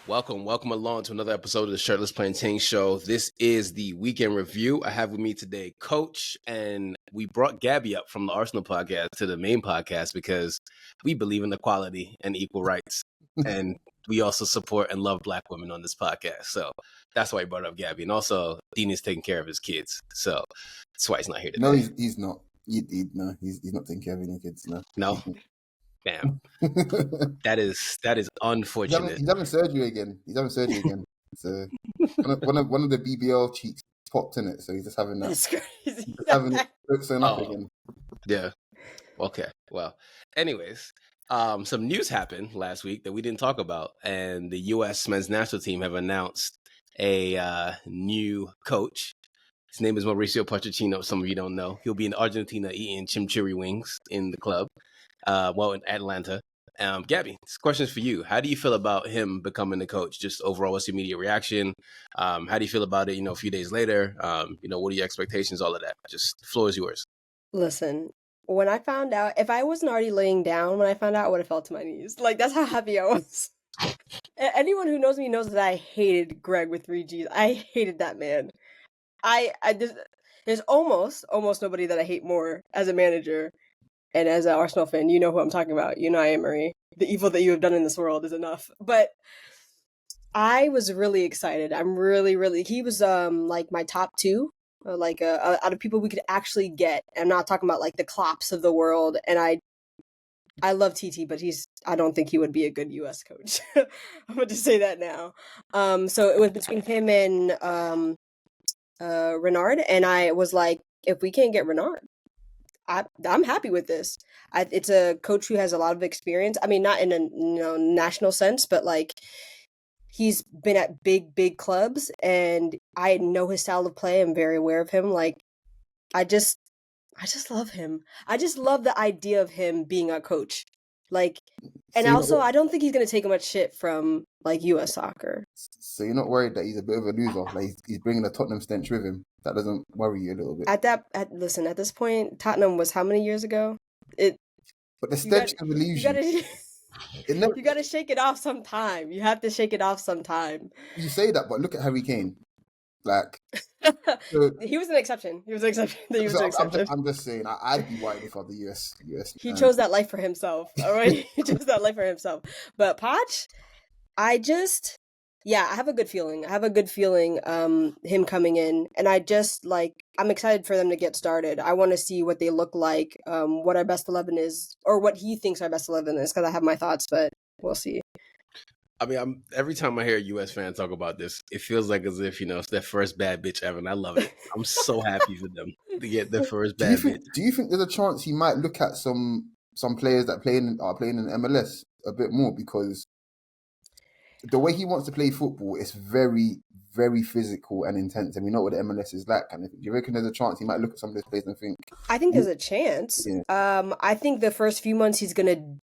Welcome along to another episode of the Shirtless Plantain Show. This is the weekend review. I have with me today Coach, and we brought Gabby up from the Arsenal podcast to the main podcast because we believe in equality and equal rights. And we also support and love Black women on this podcast. So that's why I brought up Gabby. And also, Dean is taking care of his kids. So that's why he's not here today. No, he's not. He's not taking care of any kids. No? Damn. That is unfortunate. He's having surgery again. So one of the BBL cheeks popped in it, so he's just having that. That's crazy. Having it sewn up again. Yeah. Okay. Well, anyways, some news happened last week that we didn't talk about, and the U.S. men's national team have announced a new coach. His name is Mauricio Pochettino. Some of you don't know. He'll be in Argentina eating chimichurri wings in the club. In Atlanta. Gabby, this question's for you. How do you feel about him becoming the coach? Just overall, what's your immediate reaction? How do you feel about it, a few days later? What are your expectations, all of that? Just the floor is yours. Listen, when I found out, if I wasn't already laying down when I found out, I would have fell to my knees. Like, that's how happy I was. Anyone who knows me knows that I hated Greg with 3 Gs. I hated that man. There's almost nobody that I hate more as a manager. And as an Arsenal fan, you know who I'm talking about. You know I am, Marie. The evil that you have done in this world is enough. But I was really excited. I'm really, he was like my top 2, out of people we could actually get. I'm not talking about like the Klopps of the world. And I love TT, but I don't think he would be a good US coach. I'm going to say that now. So it was between him and Renard. And I was like, if we can't get Renard, I'm happy with this. It's a coach who has a lot of experience. I mean, not in a national sense, but like he's been at big clubs, and I know his style of play. I'm very aware of him. Like, I just love him. I just love the idea of him being a coach. Like, and also I don't think he's gonna take much shit from like US soccer. So you're not worried that he's a bit of a loser? Like he's bringing a Tottenham stench with him. That doesn't worry you a little bit. Listen, at this point, Tottenham was how many years ago? But the stench never leaves you. You got to shake it off sometime. You have to shake it off sometime. You say that, but look at Harry Kane. Like, he was an exception. I'm just saying, I'd be worried if I were the US. He chose that life for himself. All right, he chose that life for himself. But Poch, I have a good feeling. Him coming in, and I'm excited for them to get started. I want to see what they look like, what our best 11 is, or what he thinks our best 11 is, because I have my thoughts, but we'll see. I mean, every time I hear a U.S. fan talk about this, it feels like as if, it's their first bad bitch ever, and I love it. I'm so happy for them to get their first bad bitch. Do you think there's a chance he might look at some players that are playing in MLS a bit more, because the way he wants to play football is very, very physical and intense, and we know what the MLS is like. And do you reckon there's a chance he might look at some of those players and think? I think there's a chance. Yeah. I think the first few months he's gonna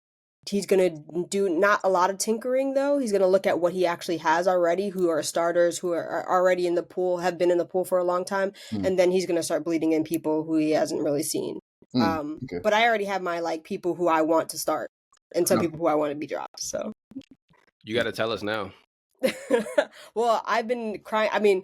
do not a lot of tinkering, though. He's gonna look at what he actually has already, who are starters, who are already in the pool, have been in the pool for a long time, and then he's gonna start bleeding in people who he hasn't really seen. Okay. But I already have my people who I want to start, and some people who I want to be dropped. So you got to tell us now. Well, I've been crying. I mean,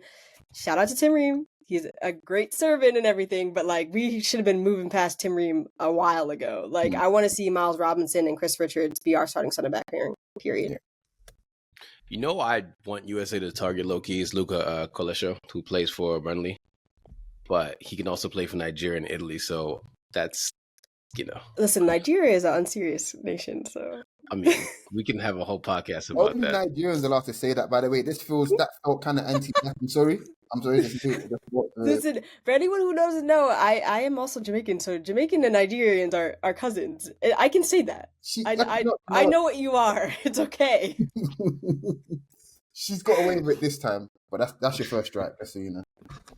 shout out to Tim Ream. He's a great servant and everything, but we should have been moving past Tim Ream a while ago. I want to see Miles Robinson and Chris Richards be our starting center back pairing, period. I want USA to target low-key is Luca Colesho, who plays for Burnley, but he can also play for Nigeria and Italy, so that's, Listen, Nigeria is an unserious nation, so... I mean, we can have a whole podcast about Only that. Nigerians are allowed to say that, by the way. That felt kind of anti-black. I'm sorry. Listen, for anyone who doesn't know, I am also Jamaican, so Jamaican and Nigerians are cousins. I can say that. I know what you are. It's okay. She's got away with it this time, but that's your first strike, just so you know.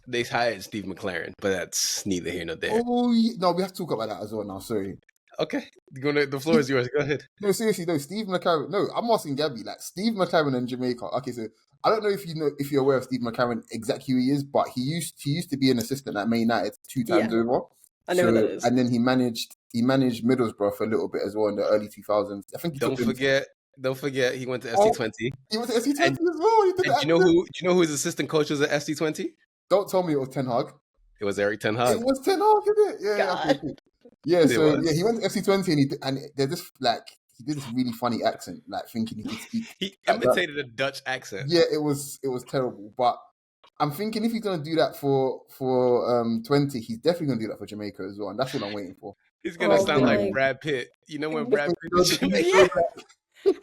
They hired Steve McLaren, but that's neither here nor there. Oh, no, we have to talk about that as well now, sorry. Okay, the floor is yours. Go ahead. No, seriously, no. Steve McLaren. No, I'm asking Gabby. Steve McLaren in Jamaica. Okay, so I don't know if you're aware of Steve McLaren exactly who he is, but he used to be an assistant at Man United 2 times over. I know what that is. And then he managed Middlesbrough for a little bit as well in the early 2000s. I think. Don't forget Don't forget, he went to Oh, ST20. he was at SC20 And, as well. He did and that. do you know who his assistant coach was at ST20? Don't tell me it was Ten Hag. It was Eric Ten Hag. It was Ten Hag, isn't it? Yeah, okay, God. cool. Yeah, It so was. yeah, he went to FC20 and they're just like he did this really funny accent, like thinking he could speak He like that. imitated a Dutch accent. Yeah, it was terrible. But I'm thinking if he's gonna do that for 20, he's definitely gonna do that for Jamaica as well, and that's what I'm waiting for. He's gonna Oh sound my- like Brad Pitt. You know when Brad Pitt is Yeah.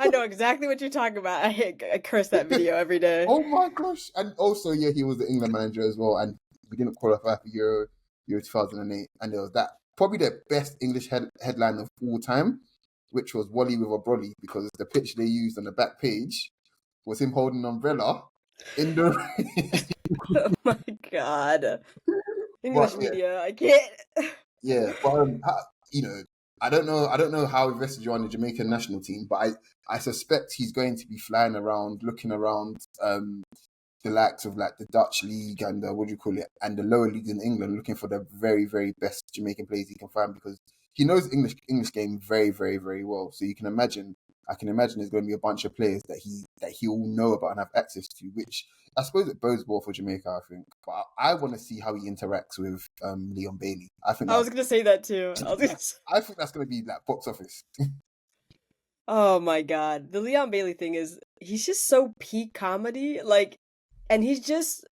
I know exactly what you're talking about. I curse that video every day. Oh my gosh! And also, yeah, he was the England manager as well, and we didn't qualify for Euro 2008, and there was that probably the best English headline of all time, which was Wally with a brolly, because the pitch they used on the back page was him holding an umbrella in the rain. Oh my God. English But, yeah. media, I can't. Yeah, but you know, I don't know how invested you are in the Jamaican national team, but I suspect he's going to be flying around, looking around the likes of like the Dutch league and what do you call it, and the lower leagues in England, looking for the very, very best Jamaican players he can find, because he knows English game very, very, very well. So I can imagine there's going to be a bunch of players that he will know about and have access to, which I suppose it bodes well for Jamaica, I think. But I want to see how he interacts with Leon Bailey. I I was gonna say that too. I think that's going to be like box office. Oh my God. The Leon Bailey thing he's just so peak comedy. Like, and he's just,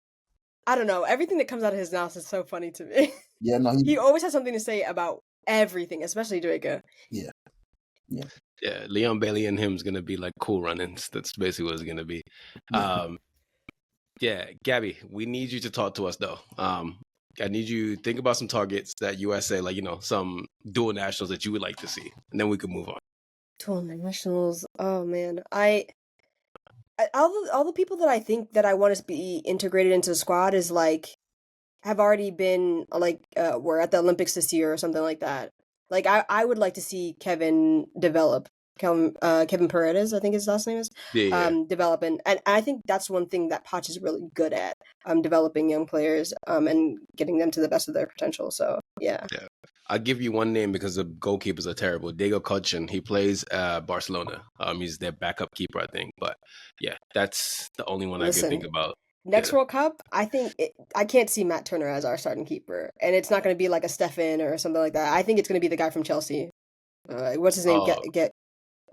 I don't know, everything that comes out of his mouth is so funny to me. Yeah, no, He always has something to say about everything, especially Jamaica. Yeah. Yeah, Leon Bailey and him is gonna be like cool runnings. That's basically what it's gonna be. Yeah, Gabby, we need you to talk to us though. I need you to think about some targets that USA, like some dual nationals that you would like to see, and then we can move on. Dual nationals. Oh man, all the people that I think that I want to be integrated into the squad is like have already been like were at the Olympics this year or something like that. Like I would like to see Kevin develop. Kevin Paredes, I think his last name is. Yeah. Developing, and I think that's one thing that Poch is really good at. Developing young players and getting them to the best of their potential. So yeah. I'll give you one name because the goalkeepers are terrible. Diego Cochin, he plays Barcelona. He's their backup keeper, I think. But yeah, that's the only one I can think about. Next World Cup, I think I can't see Matt Turner as our starting keeper, and it's not going to be like a Stefan or something like that. I think it's going to be the guy from Chelsea. What's his name? Get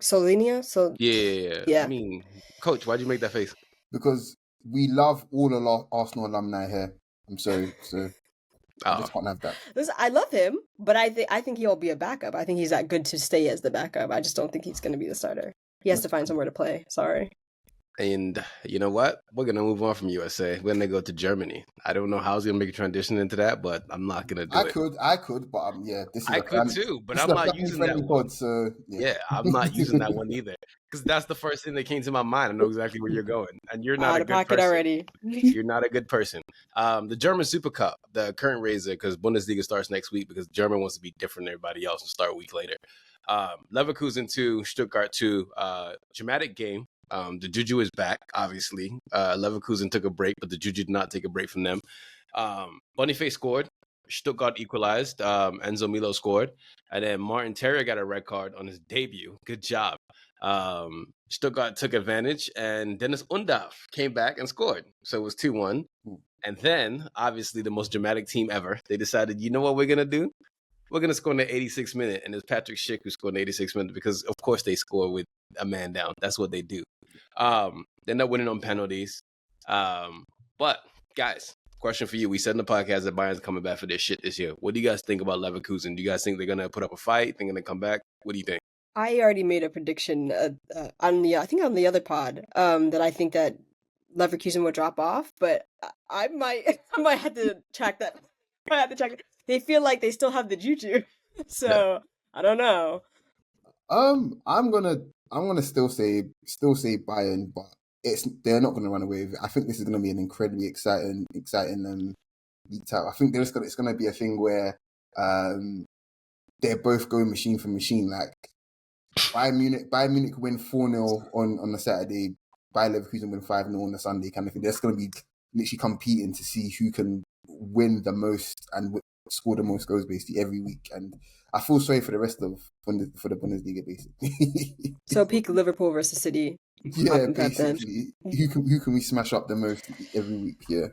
Solinia. So yeah. I mean, Coach, why'd you make that face? Because we love all the Arsenal alumni here. I'm sorry, so I just can't have that. Listen, I love him, but I think he'll be a backup. I think he's that good to stay as the backup. I just don't think he's going to be the starter. He has to find somewhere to play. Sorry. And you know what? We're going to move on from USA. We're going to go to Germany. I don't know how I was going to make a transition into that, but I'm not going to do it. I could, but yeah, this is I could too, but I'm not using that one. Pod, so, yeah, I'm not using that one either, because that's the first thing that came to my mind. I know exactly where you're going, and you're not a good person. Already. You're not a good person. The German Super Cup, the current raiser, because Bundesliga starts next week, because German wants to be different than everybody else and start a week later. Leverkusen 2, Stuttgart 2, dramatic game. The Juju is back, obviously. Leverkusen took a break, but the Juju did not take a break from them. Boniface scored. Stuttgart equalized. Enzo Milo scored. And then Martin Terrier got a red card on his debut. Good job. Stuttgart took advantage, and Dennis Undav came back and scored. So it was 2-1. And then, obviously, the most dramatic team ever, they decided, you know what we're going to do? We're going to score in the 86th minute. And it's Patrick Schick who scored in the 86th minute, because, of course, they score with a man down. That's what they do. They end up winning on penalties. But, guys, question for you. We said in the podcast that Bayern's coming back for their shit this year. What do you guys think about Leverkusen? Do you guys think they're going to put up a fight? Think they're going to come back? What do you think? I already made a prediction on the other pod that I think that Leverkusen would drop off, but I might have to check that. I have to check it. They feel like they still have the juju, so I don't know. I'm gonna still say Bayern, but they're not gonna run away with it. I think this is gonna be an incredibly exciting league title. I think it's gonna be a thing where they're both going machine for machine. Like Bayern Munich win 4-0 on the Saturday, Bayer Leverkusen win 5-0 on the Sunday kind of thing. They're just gonna be literally competing to see who can win the most and score the most goals basically every week, and I feel sorry for the rest of for the Bundesliga basically. So peak Liverpool versus City. Yeah, basically, who can we smash up the most every week? Yeah.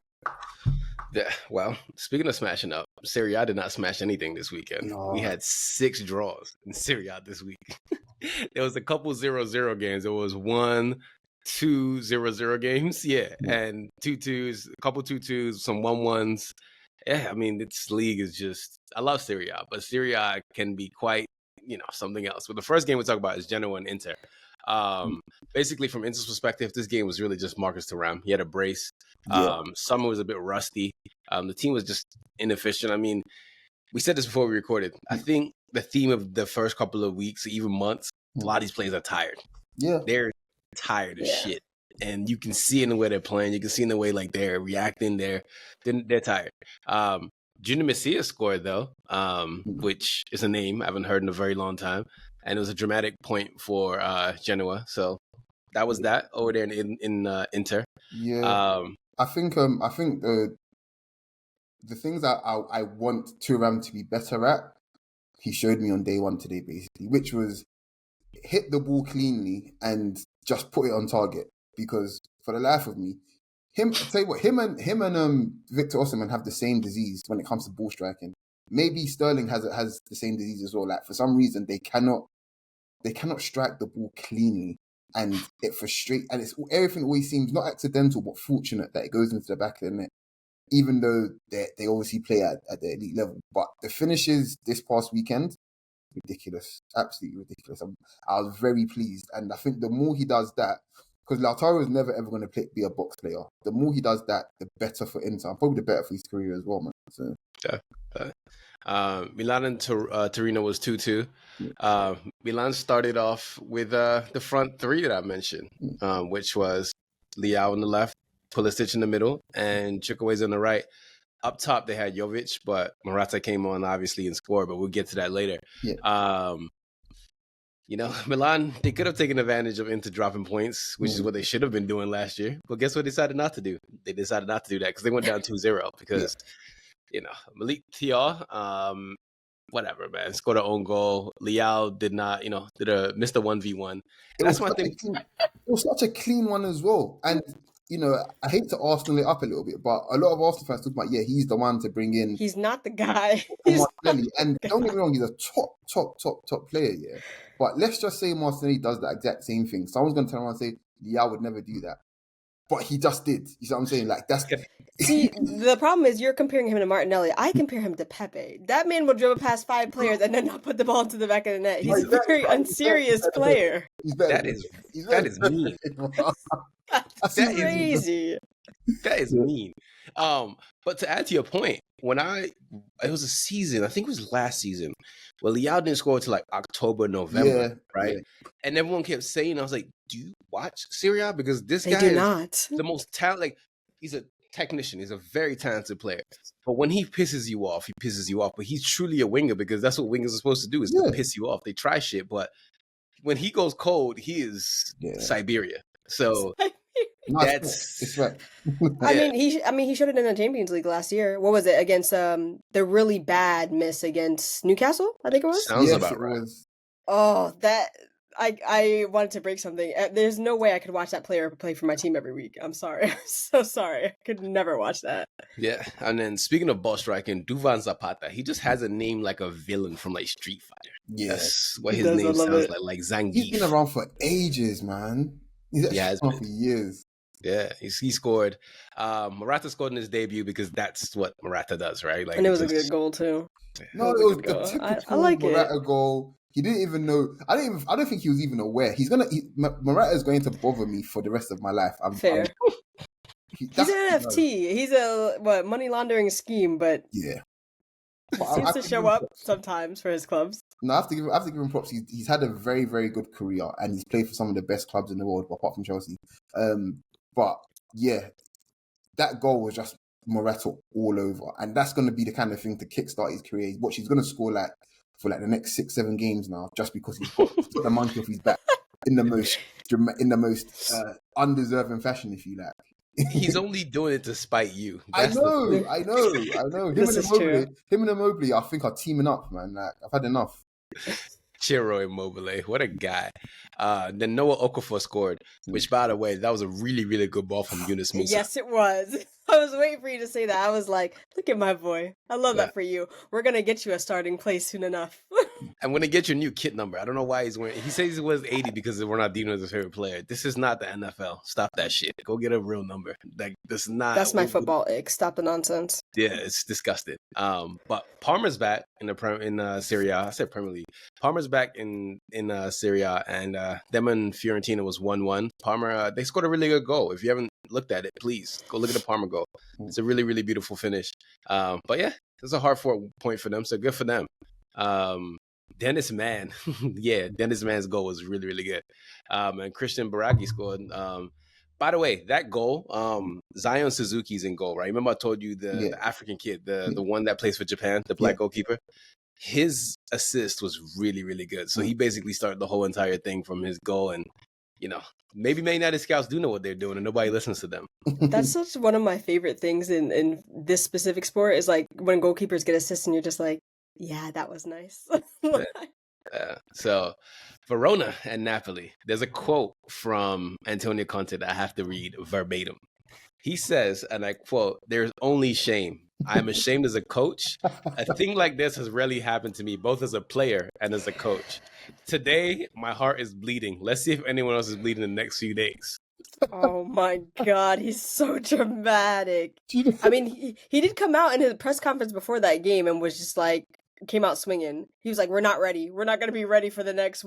Yeah, well, speaking of smashing up, Serie A did not smash anything this weekend. No. We had 6 draws in Serie A this week. There was a couple 0-0 games. There was 1, 2 0-0 games, and 2-2s, a couple 2-2s, some 1-1s. Yeah, I mean, this league is just, I love Serie A, but Serie A can be quite, something else. But the first game we'll talk about is Genoa and Inter. Basically, from Inter's perspective, this game was really just Marcus Thuram. He had a brace. Summer was a bit rusty. The team was just inefficient. I mean, we said this before we recorded. I think the theme of the first couple of weeks, even months, a lot of these players are tired. Yeah. They're tired of shit. And you can see in the way they're playing. You can see in the way like they're reacting. They're tired. Junior Messias scored, though, which is a name I haven't heard in a very long time. And it was a dramatic point for Genoa. So that was that over there in Inter. Yeah. I think the things that I want Thuram to be better at, he showed me on day one today, basically, which was hit the ball cleanly and just put it on target. Because for the life of me, him and Victor Osimhen have the same disease when it comes to ball striking. Maybe Sterling has the same disease as well. Like, for some reason, they cannot strike the ball cleanly, and it frustrates. And everything always seems not accidental but fortunate that it goes into the back of the net, even though they obviously play at the elite level. But the finishes this past weekend, ridiculous, absolutely ridiculous. I was very pleased, and I think the more he does that, because Lautaro is never ever going to be a box player. The more he does that, the better for Inter, and probably the better for his career as well, man. So. Milan and Torino was 2-2. Milan started off with the front three that I mentioned, which was Leao on the left, Pulisic in the middle, and Chukwueze on the right. Up top, they had Jovic, but Morata came on, obviously, and scored, but we'll get to that later. Yeah. Milan, they could have taken advantage of Inter dropping points, which is what they should have been doing last year. But guess what they decided not to do? They decided not to do that because they went down 2-0 because, Malik Thiaw, whatever, man, scored an own goal. Leao did not, missed a 1v1. That's my thing. It was such a clean one as well. And, I hate to Arsenal it up a little bit, but a lot of Arsenal fans talk about, he's the one to bring in. He's not the guy. And don't get me wrong, he's a top player, yeah. But let's just say Martinelli does the exact same thing. Someone's going to turn around and say, I would never do that. But he just did. You see what I'm saying? Like, that's... See, the problem is you're comparing him to Martinelli. I compare him to Pepe. That man will dribble past 5 players and then not put the ball into the back of the net. He's a very unserious player. That is mean. That's crazy. That is mean. But to add to your point, it was a season, I think it was last season, where Leao didn't score until like October, November, right? Yeah. And everyone kept saying, I was like, do you watch Serie A? Because this guy is the most talented, like, he's a technician, he's a very talented player. But when he pisses you off, But he's truly a winger because that's what wingers are supposed to do, is to piss you off. They try shit, but when he goes cold, he is Siberia. So... It's right. I mean, he showed it in the Champions League last year. What was it against the really bad miss against Newcastle? I think it was. Sounds about right. Oh, that I wanted to break something. There's no way I could watch that player play for my team every week. I'm sorry. I'm so sorry. I could never watch that. Yeah, and then speaking of ball striking, Duvan Zapata, he just has a name like a villain from like Street Fighter. Yes, that's what his name sounds like Zangief. He's been around for ages, man. He's actually been around for years. Yeah, he scored. Morata scored in his debut because that's what Morata does, right? Like, and it was a good goal too. No, it was the typical Morata goal. He didn't even know. I don't think he was even aware. Morata is going to bother me for the rest of my life. Fair. He's an NFT. He's a money laundering scheme, but yeah, seems to show up sometimes for his clubs. No, I have to give him props. He's had a very, very good career, and he's played for some of the best clubs in the world, apart from Chelsea. But yeah, that goal was just Morata all over, and that's going to be the kind of thing to kickstart his career. He's going to score like for like the next 6-7 games now, just because he's put the monkey off his back in the most undeserving fashion, if you like. He's only doing it to spite you. I That's know. This is true. Him and Immobile, I think, are teaming up, man. Like, I've had enough. Chiro Immobile, what a guy. Then Noah Okafor scored, which, by the way, that was a really, really good ball from Yunus Musa. Yes, it was. I was waiting for you to say that. I was like, look at my boy. I love that for you. We're going to get you a starting place soon enough. I'm going to get you a new kit number. I don't know why he's wearing. He says he was 80 because we're not dealing with his favorite player. This is not the NFL. Stop that shit. Go get a real number. Like, this is not. That's my football ick. Stop the nonsense. Yeah, it's disgusting. But Parma's back in Serie A. I said Premier League. Parma's back in Serie A, and them and Fiorentina was 1-1. Parma, they scored a really good goal. If you haven't looked at it, please go look at the Parma goal. It's a really, really beautiful finish. But yeah, it's a hard point for them, so good for them. Dennis Mann, Dennis Mann's goal was really, really good. And Christian Baraghi scored. By the way, that goal, Zion Suzuki's in goal, right? Remember I told you the African kid, the one that plays for Japan, the black goalkeeper? His assist was really, really good. So he basically started the whole entire thing from his goal. And, maybe Man United scouts do know what they're doing and nobody listens to them. That's such one of my favorite things in this specific sport is like when goalkeepers get assists and you're just like, yeah, that was nice. So Verona and Napoli. There's a quote from Antonio Conte that I have to read verbatim. He says, and I quote, "There's only shame. I'm ashamed as a coach. A thing like this has rarely happened to me, both as a player and as a coach. Today, my heart is bleeding. Let's see if anyone else is bleeding in the next few days." Oh my God, he's so dramatic. I mean, he did come out in his press conference before that game and was just like, came out swinging. He was like, we're not ready. We're not going to be ready for the next,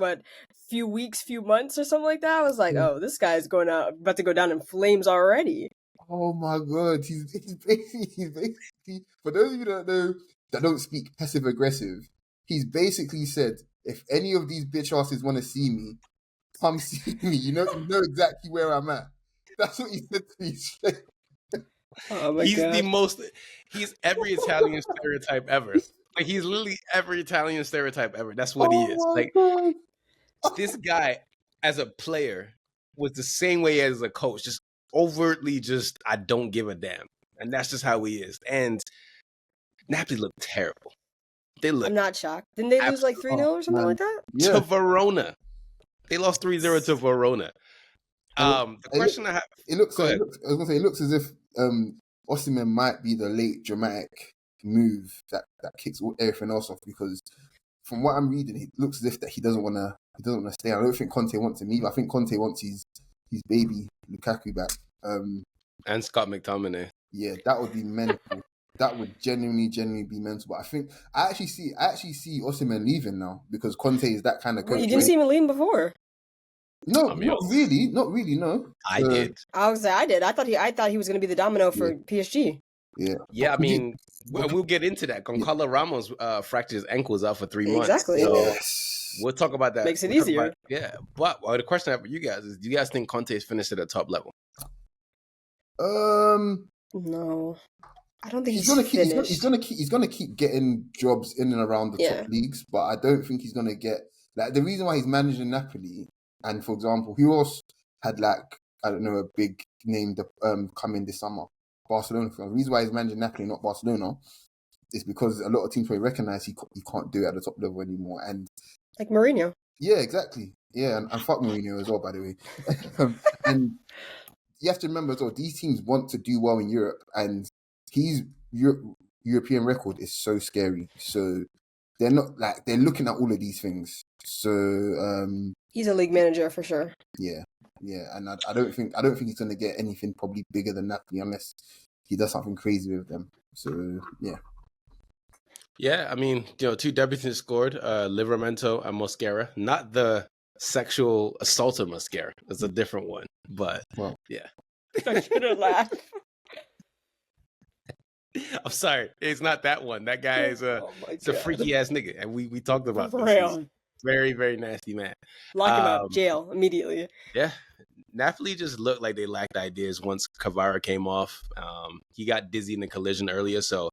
few weeks, few months or something like that. I was like, oh, this guy's about to go down in flames already. Oh my God. He's basically, for those of you that don't speak passive aggressive, he's basically said, if any of these bitch asses want to see me, come see me. You know exactly where I'm at. That's what he said to me. Oh my God. He's every Italian stereotype ever. Like, he's literally every Italian stereotype ever. That's what he is. Like, God. This guy, as a player, was the same way as a coach. Just overtly, I don't give a damn. And that's just how he is. And Napoli looked terrible. I'm not shocked. Didn't they lose like 3-0 or something like that? Yeah. To Verona. They lost 3-0 to Verona. The question I have... I was going to say, it looks as if Osimhen might be the late dramatic move that kicks everything else off, because from what I'm reading, it looks as if that he doesn't want to stay. I don't think Conte wants him either. I think Conte wants his baby Lukaku back. And Scott McTominay. Yeah, that would be mental. That would genuinely be mental. But I think I actually see Osimhen leaving now, because Conte is that kind of coach. You didn't see him leaving before. No, not really. No. I did. I did. I thought he was going to be the domino for PSG. Yeah. I mean, we'll get into that. Gonzalo Ramos fractured his ankles out for 3 months. Exactly. So we'll talk about that. Makes it easier. But the question I have for you guys is, do you guys think Conte is finished at a top level? No. I don't think he's gonna keep getting jobs in and around the top leagues, but I don't think he's gonna get, like, the reason why he's managing Napoli, and for example, who else had, like, I don't know, a big name come in this summer? Barcelona. The reason why he's managing Napoli, not Barcelona, is because a lot of teams probably recognize he can't do it at the top level anymore. And like Mourinho. Yeah, exactly. Yeah, and fuck Mourinho as well, by the way. And you have to remember as well, these teams want to do well in Europe, and his European record is so scary. So they're looking at all of these things. So he's a league manager for sure. Yeah, and I don't think he's gonna get anything probably bigger than Napoli unless he does something crazy with them. So yeah. Yeah, I mean, two debutants scored, Livramento and Mosquera. Not the sexual assaulter Mosquera. It's a different one. But, yeah. I shouldn't laugh. I'm sorry. It's not that one. That guy is a freaky-ass nigga. And we talked about this. Real. Very, very nasty man. Lock him up. Jail immediately. Yeah. Napoli just looked like they lacked ideas once Kvara came off. He got dizzy in the collision earlier, so...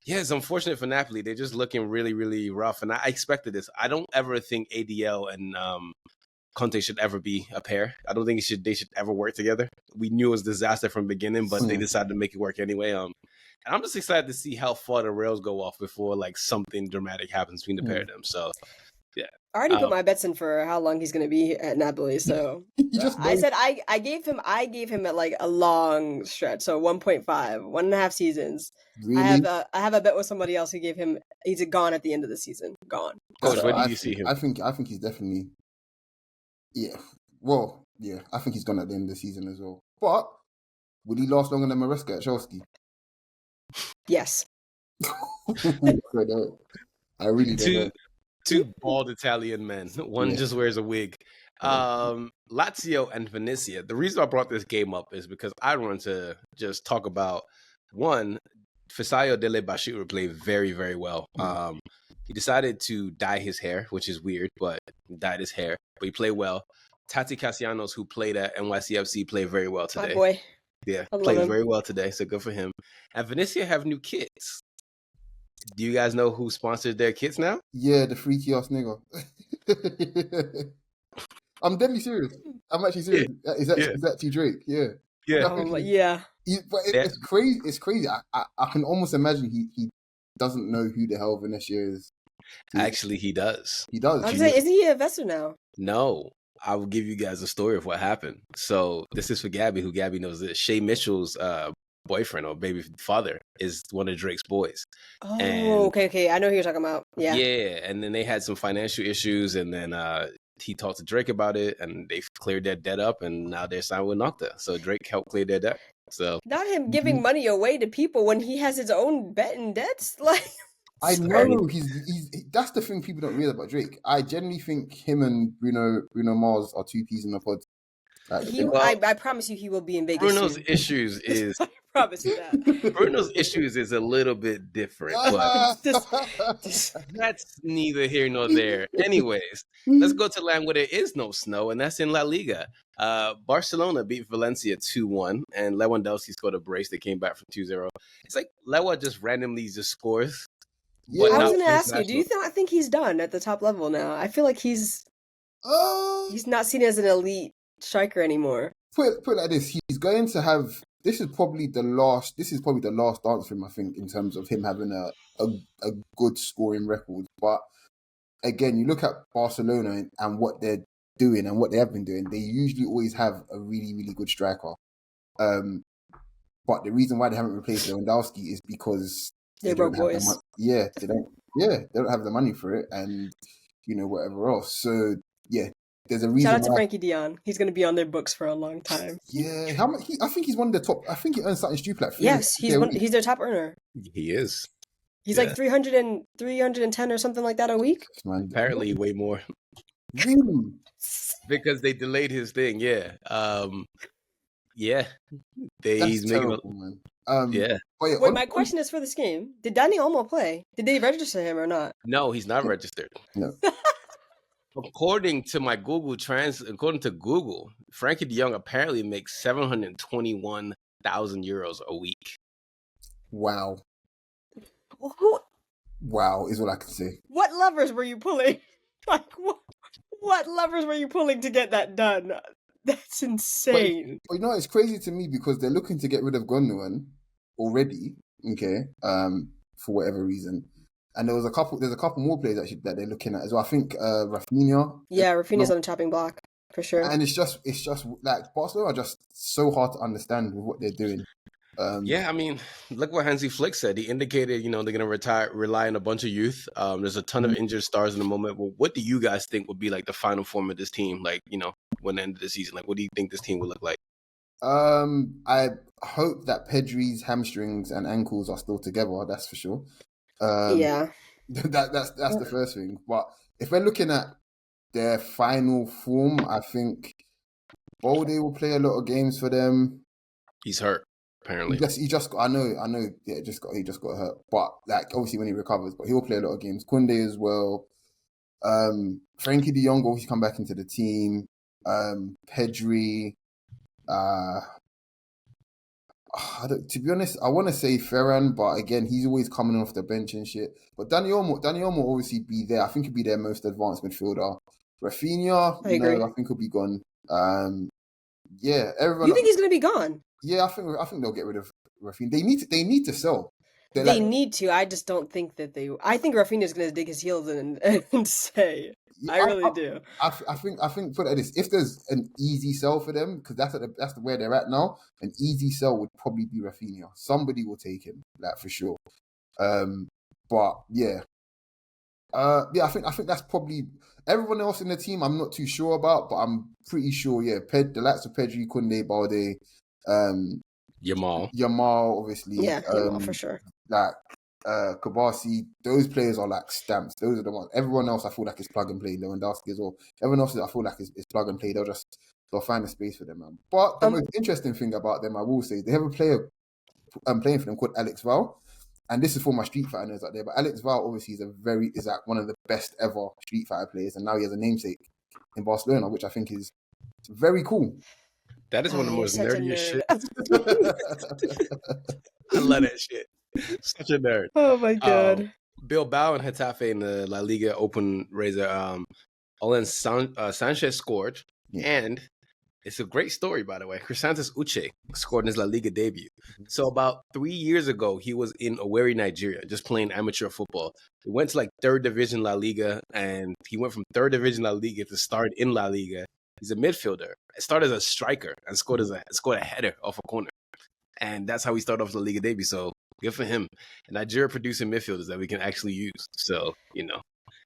Yeah, it's unfortunate for Napoli. They're just looking really, really rough, and I expected this. I don't ever think ADL and Conte should ever be a pair. I don't think they should ever work together. We knew it was a disaster from the beginning, but they decided to make it work anyway. And I'm just excited to see how far the rails go off before like something dramatic happens between the pair of them. So yeah. I already put my bets in for how long he's going to be at Napoli. So I said I gave him at like a long stretch. So 1.5, 1.5 seasons. Really? I have a bet with somebody else who gave him. He's gone at the end of the season. Gone. Coach, where do you see him? I think he's definitely. Yeah. Well, yeah. I think he's gone at the end of the season as well. But would he last longer than Maresca at Chelsea? Yes. I really don't know. Two bald Italian men. One just wears a wig. Lazio and Venezia. The reason I brought this game up is because I wanted to just talk about one. Fisayo Dele Bashiru played very, very well. He decided to dye his hair, which is weird, but he dyed his hair. But he played well. Tati Castellanos, who played at NYCFC, played very well today. My boy. Yeah, played very well today, so good for him. And Venezia have new kits. Do you guys know who sponsored their kits now? Yeah, the freaky ass nigga. I'm deadly serious. I'm actually serious. Yeah. Is actually Drake. Yeah. Yeah. Yeah. It's crazy. It's crazy. I can almost imagine he doesn't know who the hell Venezia is. Actually, he does. He does. I was saying, isn't he an investor now? No. I will give you guys a story of what happened. So this is for Gabby, who Gabby knows this. Shay Mitchell's boyfriend or baby father is one of Drake's boys. Oh, okay. I know who you're talking about. Yeah. Yeah, and then they had some financial issues, and then he talked to Drake about it, and they cleared their debt up, and now they're signed with Nocta. So Drake helped clear their debt. So not him giving money away to people when he has his own betting debts. Like I know he's that's the thing people don't realize about Drake. I genuinely think him and Bruno Mars are two peas in a pod. I promise you, he will be in Vegas. Bruno's issues is. I promise you that. Bruno's issues is a little bit different, but that's neither here nor there. Anyways, let's go to land where there is no snow, and that's in La Liga. Barcelona beat Valencia 2-1, and Lewandowski scored a brace. They came back from 2-0. It's like Lewa just randomly just scores. Yeah. I was going to ask you, do you think he's done at the top level now? I feel like he's not seen as an elite striker anymore. Put it like this: he's going to have. This is probably the last dance for him, I think, in terms of him having a good scoring record. But again, you look at Barcelona and what they're doing and what they have been doing. They usually always have a really, really good striker. But the reason why they haven't replaced Lewandowski is because they broke boys. They don't have the money for it, and whatever else. So yeah. There's a reason. Shout out to Frankie Dion. He's going to be on their books for a long time. Yeah, how much? I think he's one of the top. I think he earns something stupid. Yes, he's their top earner. He is. He's like 310 or something like that a week. Apparently, way more. Really? Because they delayed his thing. Yeah. He's terrible, making. Man. Wait, my question is for this game: did Dani Olmo play? Did they register him or not? No, he's not registered. No. According to Google, Frankie de Jong apparently makes 721,000 euros a week. Wow. Wow is what I can say. What levers were you pulling? Like what levers were you pulling to get that done? That's insane. But it's crazy to me because they're looking to get rid of Gundogan already. Okay, for whatever reason. And there's a couple more players actually that they're looking at as well. I think Rafinha. Yeah, Rafinha's on the chopping block for sure. And it's just like Barcelona are just so hard to understand with what they're doing. I mean, look what Hansi Flick said. He indicated, they're going to rely on a bunch of youth. There's a ton of injured stars in the moment. Well, what do you guys think would be like the final form of this team? Like, when the end of the season, like, what do you think this team would look like? I hope that Pedri's hamstrings and ankles are still together. That's for sure. That's the first thing. But if we're looking at their final form, I think Bolde will play a lot of games for them. He's hurt, apparently. He just got hurt. But like obviously when he recovers, but he'll play a lot of games. Koundé as well. Frankie de Jong will come back into the team. Pedri. To be honest, I want to say Ferran, but again, he's always coming off the bench and shit. But Dani Olmo will obviously be there. I think he'll be their most advanced midfielder. Rafinha, I agree. I think he'll be gone. Yeah, everyone. You think he's going to be gone? Yeah, I think they'll get rid of Rafinha. They need to sell. They need to. I just don't think that they. I think Rafinha's going to dig his heels in and say. I really do. I think put it like this: if there's an easy sell for them, because that's where they're at now, an easy sell would probably be Rafinha. Somebody will take him, like for sure. But yeah, I think that's probably everyone else in the team. I'm not too sure about, but I'm pretty sure. Yeah, the likes of Pedri, Koundé, Balde, Yamal, obviously. Yeah, Yamal for sure. Like Kabasi, those players are like stamps. Those are the ones. Everyone else, I feel like is plug and play. Lewandowski as well. Everyone else, I feel like is plug and play. They'll find a space for them, man. But the most interesting thing about them, I will say, they have a player playing for them called Alex Val. And this is for my Street Fighter nerds out there. But Alex Val obviously is like one of the best ever Street Fighter players, and now he has a namesake in Barcelona, which I think is very cool. That is one of the most nerdiest shit. I love that shit. Such a nerd. Oh my god. Bilbao and Getafe in the La Liga Open Razor. Olen Sanchez scored, and it's a great story, by the way. Chrysanthus Uche scored in his La Liga debut. So about 3 years ago, he was in Owerri, Nigeria, just playing amateur football. He went to like 3rd Division La Liga, and he went from 3rd Division La Liga to start in La Liga. He's a midfielder. Started as a striker and scored a header off a corner. And that's how he started off the La Liga debut. So good for him. And Nigeria producing midfielders that we can actually use. So,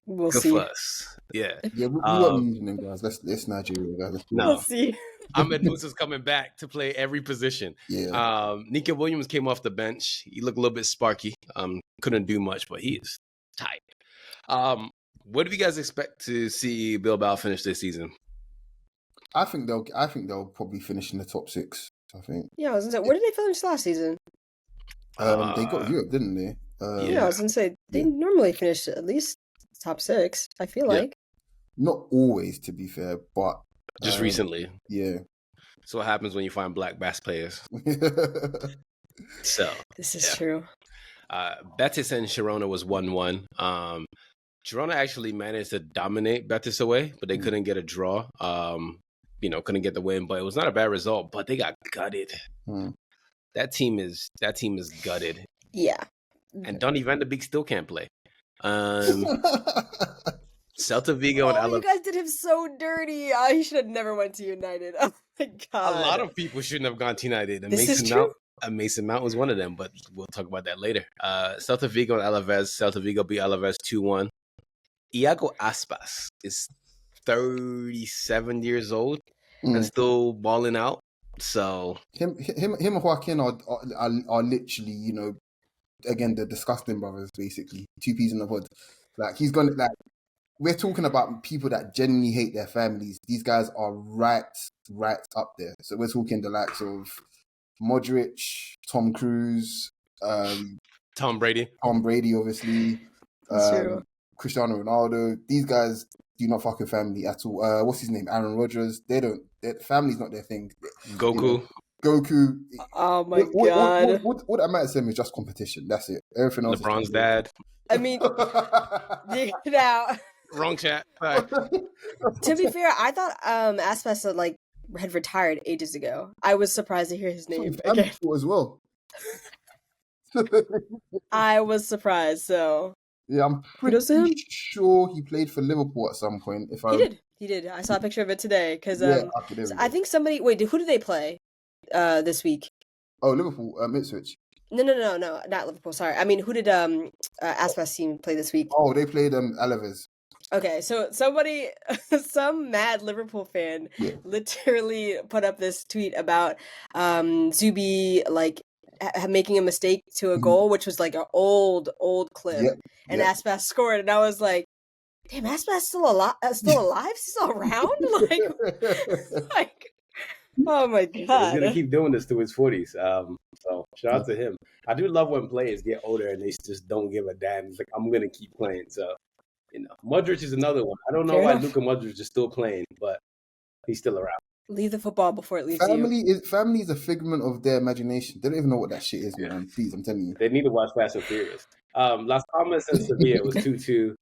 we'll good see. for us. Yeah. Yeah, we won't use them, guys. Let's Nigeria, guys. We'll see. Ahmed Musa's coming back to play every position. Yeah. Nico Williams came off the bench. He looked a little bit sparky. Couldn't do much, but he is tight. What do you guys expect to see Bilbao finish this season? I think they'll probably finish in the top 6. I think. Yeah, I was gonna say, where did they finish last season? They got Europe, didn't they? Yeah, I was gonna say they normally finish at least top 6. I feel like. Not always, to be fair, but just recently. Yeah. So what happens when you find black bass players? So this is true. Betis and Girona was 1-1. Girona actually managed to dominate Betis away, but they couldn't get a draw. Couldn't get the win, but it was not a bad result. But they got gutted. That team is gutted. Yeah. And Donny van de Beek still can't play. Celta Vigo and you guys did him so dirty. He should have never went to United. Oh my god. A lot of people shouldn't have gone to United. This is true. Mason Mount was one of them, but we'll talk about that later. Celta Vigo and Alaves. Celta Vigo beat Alaves 2-1. Iago Aspas is 37 years old and still balling out. So him and Joaquin are literally, again, the disgusting brothers, basically. 2 peas in the pod. Like he's gonna we're talking about people that genuinely hate their families. These guys are right up there. So we're talking the likes of Modric, Tom Cruise, Tom Brady, obviously, Cristiano Ronaldo. These guys do not fuck with family at all. What's his name? Aaron Rodgers. Family's not their thing. Goku. Oh my god. What that matters to them is just competition. That's it. Everything else. LeBron's dad. I mean, now. Wrong chat. Right. To be fair, I thought Aspas had retired ages ago. I was surprised to hear his name again. As well. I was surprised. So yeah, I'm pretty sure he played for Liverpool at some point. He did. I saw a picture of it today because so I think somebody. Wait, who did they play this week? Oh, Liverpool, Ipswich. No, not Liverpool. Sorry, I mean, who did Aspas team play this week? Oh, they played Alaves. Okay, so some mad Liverpool fan literally put up this tweet about Zubi making a mistake to a goal, which was like an old clip, and Aspas scored, and I was like, "Damn, Aspas still alive? Still around? Oh my god, he's gonna keep doing this to his 40s. So shout out to him. I do love when players get older and they just don't give a damn. It's like, I'm gonna keep playing. So. Modric is another one. I don't know why Luka Modric is still playing, but he's still around. Leave the football before it leaves you. Family is a figment of their imagination. They don't even know what that shit is, man. Please, I'm telling you. They need to watch Fast and Furious. Las Palmas and Sevilla was 2-2.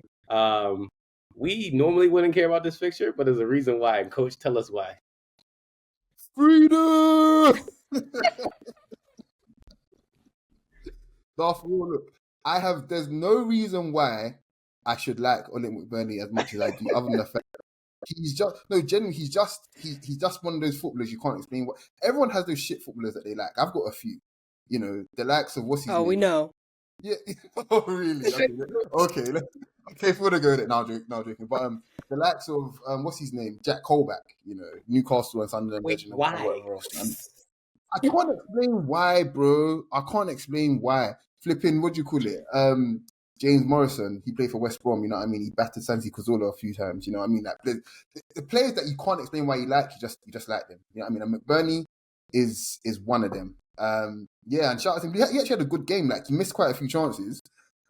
we normally wouldn't care about this fixture, but there's a reason why. And Coach, tell us why. Freedom! Look, there's no reason why I should like Ole McBurney as much as I do, other than the fact genuinely, he's just one of those footballers you can't explain what. Everyone has those shit footballers that they like. I've got a few, the likes of what's his name? We know. Yeah. Oh, really? Okay. Okay, if we want to go with it, now joking. But the likes of what's his name? Jack Colback, Newcastle and Sunderland legend and whatever else. I can't explain why, bro. I can't explain why. Flipping, what do you call it? James Morrison, he played for West Brom, you know what I mean? He battered Santi Cazorla a few times, you know what I mean? Like, the players that you can't explain why you like, you just like them. You know what I mean? And McBurney is one of them. Yeah, and shout out to him. He actually had a good game. Like, he missed quite a few chances.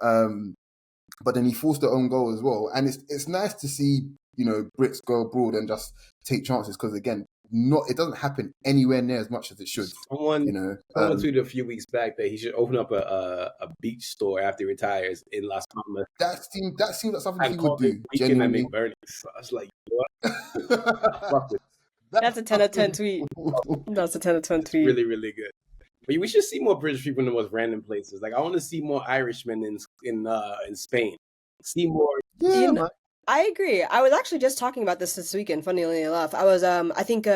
But then he forced the own goal as well. And it's nice to see, Brits go abroad and just take chances because, again, it doesn't happen anywhere near as much as it should. Someone tweeted a few weeks back that he should open up a beach store after he retires in Las Palmas. That seemed like something he would do. Genuinely. So I was like, what? That's a 10 out of 10 tweet. That's a 10 out of 10 tweet. Really, really good. But we should see more British people in the most random places. Like, I want to see more Irishmen in Spain. See more. Yeah, man. I agree. I was actually just talking about this weekend, funnily enough. I was, I think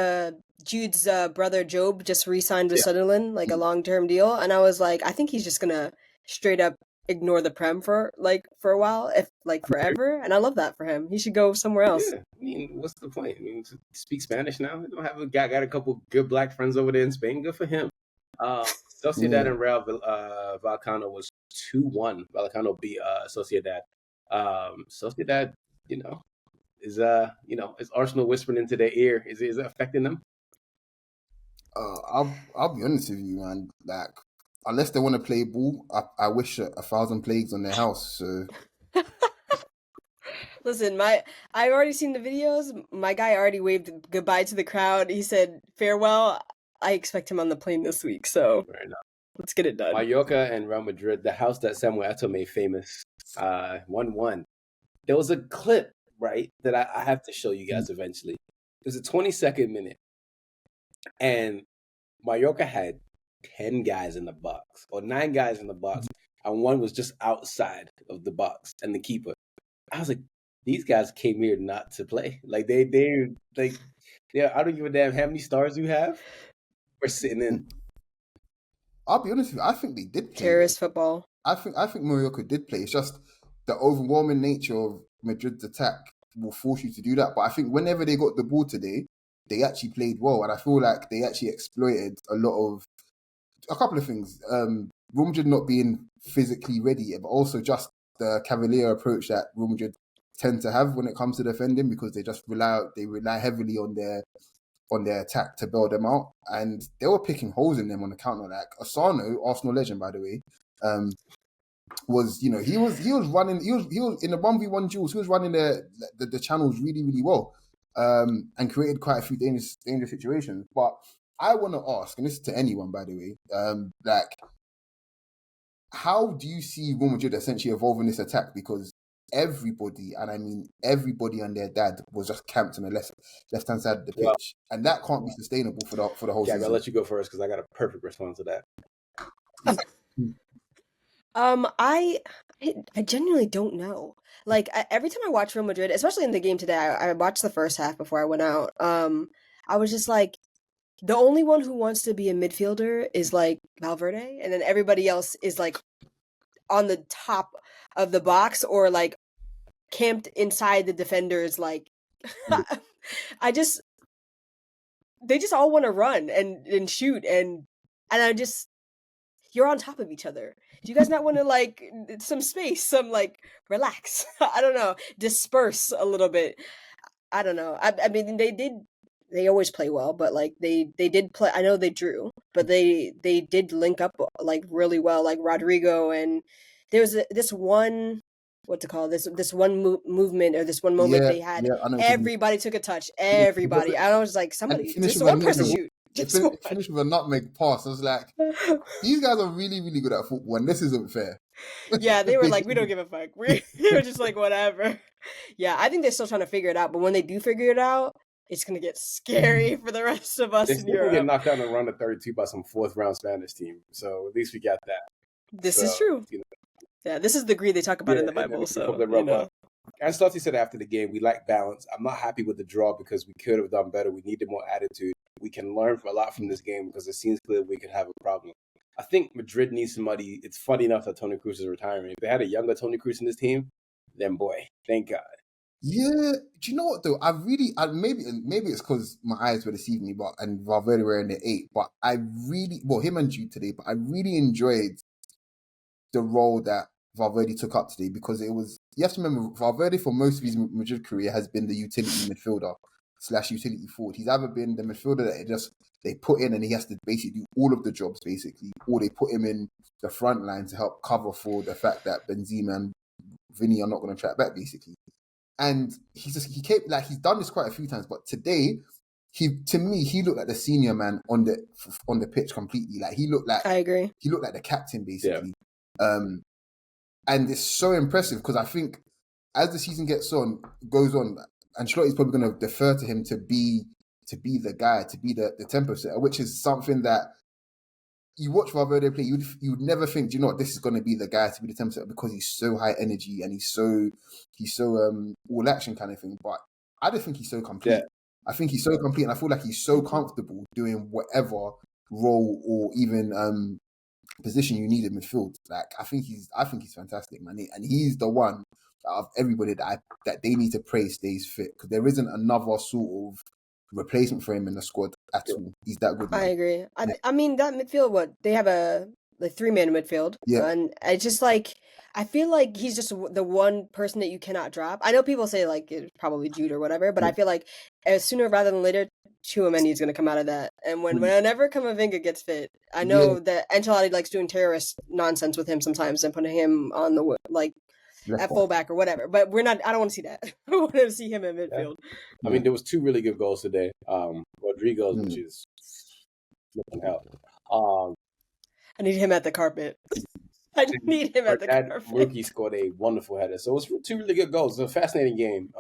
Jude's brother Job just re-signed with Sunderland, like a long-term deal. And I was like, I think he's just going to straight up ignore the Prem for a while, if forever. And I love that for him. He should go somewhere else. Yeah. I mean, what's the point? I mean, speak Spanish now. I don't have got a couple good black friends over there in Spain. Good for him. Sociedad and Real Vallecano was 2-1. Vallecano beat Sociedad. Sociedad, is Arsenal whispering into their ear? Is it affecting them? I'll be honest with you, man. Like, unless they want to play ball, I wish 1,000 plagues on their house. So. Listen, I've already seen the videos. My guy already waved goodbye to the crowd. He said farewell. I expect him on the plane this week, so let's get it done. Mallorca and Real Madrid, the house that Samuel Eto'o made famous, 1-1. There was a clip, right, that I have to show you guys eventually. It was a 22nd minute, and Mallorca had 10 guys in the box, or 9 guys in the box, and one was just outside of the box, and the keeper. I was like, these guys came here not to play. Like, I don't give a damn how many stars you have. We're sitting in. I'll be honest with you, I think they did play. Terrorist football. I think Mallorca did play. It's just the overwhelming nature of Madrid's attack will force you to do that. But I think whenever they got the ball today, they actually played well. And I feel like they actually exploited a couple of things. Real Madrid not being physically ready, but also just the cavalier approach that Real Madrid tend to have when it comes to defending, because they just rely heavily on their attack to bail them out, and they were picking holes in them on the counter. Like Asano, Arsenal legend by the way, was he was running he was in the 1v1 duels. He was running the channels really, really well, and created quite a few dangerous situations. But I want to ask, and this is to anyone by the way, how do you see Real Madrid essentially evolving this attack? Because everybody, and I mean everybody and their dad, was just camped on the left-hand side of the pitch, and that can't be sustainable for the whole season. I'll let you go first because I got a perfect response to that. I genuinely don't know. Like, every time I watch Real Madrid, especially in the game today, I watched the first half before I went out. I was just like, the only one who wants to be a midfielder is like Valverde, and then everybody else is like on the top of the box or like camped inside the defenders. Like, they just all want to run and shoot, and I just, you're on top of each other. Do you guys not want to like some space, some like relax? I don't know, disperse a little bit. I don't know. I mean, they always play well, but like they did play. I know they drew, but they did link up like really well, like Rodrigo, and there was this one, this one movement or this one moment they had. Everybody took a touch. Everybody. I was like, somebody, just one person shoot. Finish with a nutmeg pass. I was like, these guys are really, really good at football, and this isn't fair. Yeah, they were like, we don't give a fuck. We were just like, whatever. Yeah, I think they're still trying to figure it out. But when they do figure it out, it's going to get scary for the rest of us in They're going to get Europe. knocked out in the round of 32 by some fourth-round Spanish team. So at least we got that. This is true. Yeah, this is the greed they talk about in the Bible. So, Ancelotti said after the game, we lack balance. I'm not happy with the draw because we could have done better. We needed more attitude. We can learn a lot from this game because it seems clear we could have a problem. I think Madrid needs somebody. It's funny enough that Toni Kroos is retiring. If they had a younger Toni Kroos in this team, then boy, thank God. Yeah, do you know what though? Maybe it's because my eyes were deceiving me, and Valverde were in the 8. But him and Jude today. But I really enjoyed the role that Valverde took up today because it was. You have to remember, Valverde for most of his Madrid career has been the utility midfielder / utility forward. He's either been the midfielder that they put in and he has to basically do all of the jobs basically, or they put him in the front line to help cover for the fact that Benzema and Vinny are not going to track back basically. And he's done this quite a few times, but today to me he looked like the senior man on the pitch completely. Like he looked like, I agree. He looked like the captain basically. Yeah. And it's so impressive because I think as the season goes on, Ancelotti's probably going to defer to him to be the guy, to be the tempo setter, which is something that you watch Valverde play, you'd never think, do you know what, this is going to be the guy to be the tempo setter because he's so high energy and he's so all action kind of thing. But I don't think he's so complete. Yeah. I think he's so complete, and I feel like he's so comfortable doing whatever role or even position you need in midfield. Like I think he's fantastic, man, and he's the one of everybody that they need to praise stays fit because there isn't another sort of replacement for him in the squad at all. He's that good, man. I agree. I mean that midfield. They have a 3-man midfield, and it's just like I feel like he's just the one person that you cannot drop. I know people say like it's probably Jude or whatever, but I feel like sooner rather than later, Tchouaméni is going to come out of that. And whenever Camavinga gets fit, I know that Ancelotti likes doing terrorist nonsense with him sometimes and putting him on the at fullback or whatever. But I don't want to see that. I want to see him in midfield. I mean, there was 2 really good goals today. Rodrigo's, which is looking out. I need him at the carpet. I need him at the carpet. Rookie scored a wonderful header. So it was 2 really good goals. It was a fascinating game.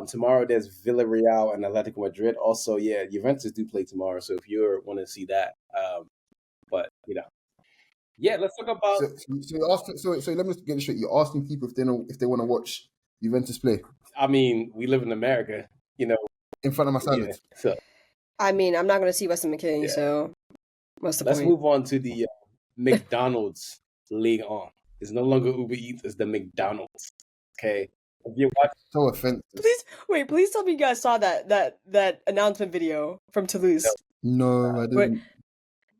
Tomorrow there's Villarreal and Atletico Madrid. Also, Juventus do play tomorrow. So if you want to see that, let's talk about. So let me get this straight. You're asking people if they want to watch Juventus play. I mean, we live in America, in front of my salad. So I mean, I'm not going to see Weston McKinney. So what's the point? Let's move on to the McDonald's League On. It's no longer Uber Eats. It's the McDonald's. Okay. So offensive. Please tell me you guys saw that announcement video from Toulouse. No, I didn't.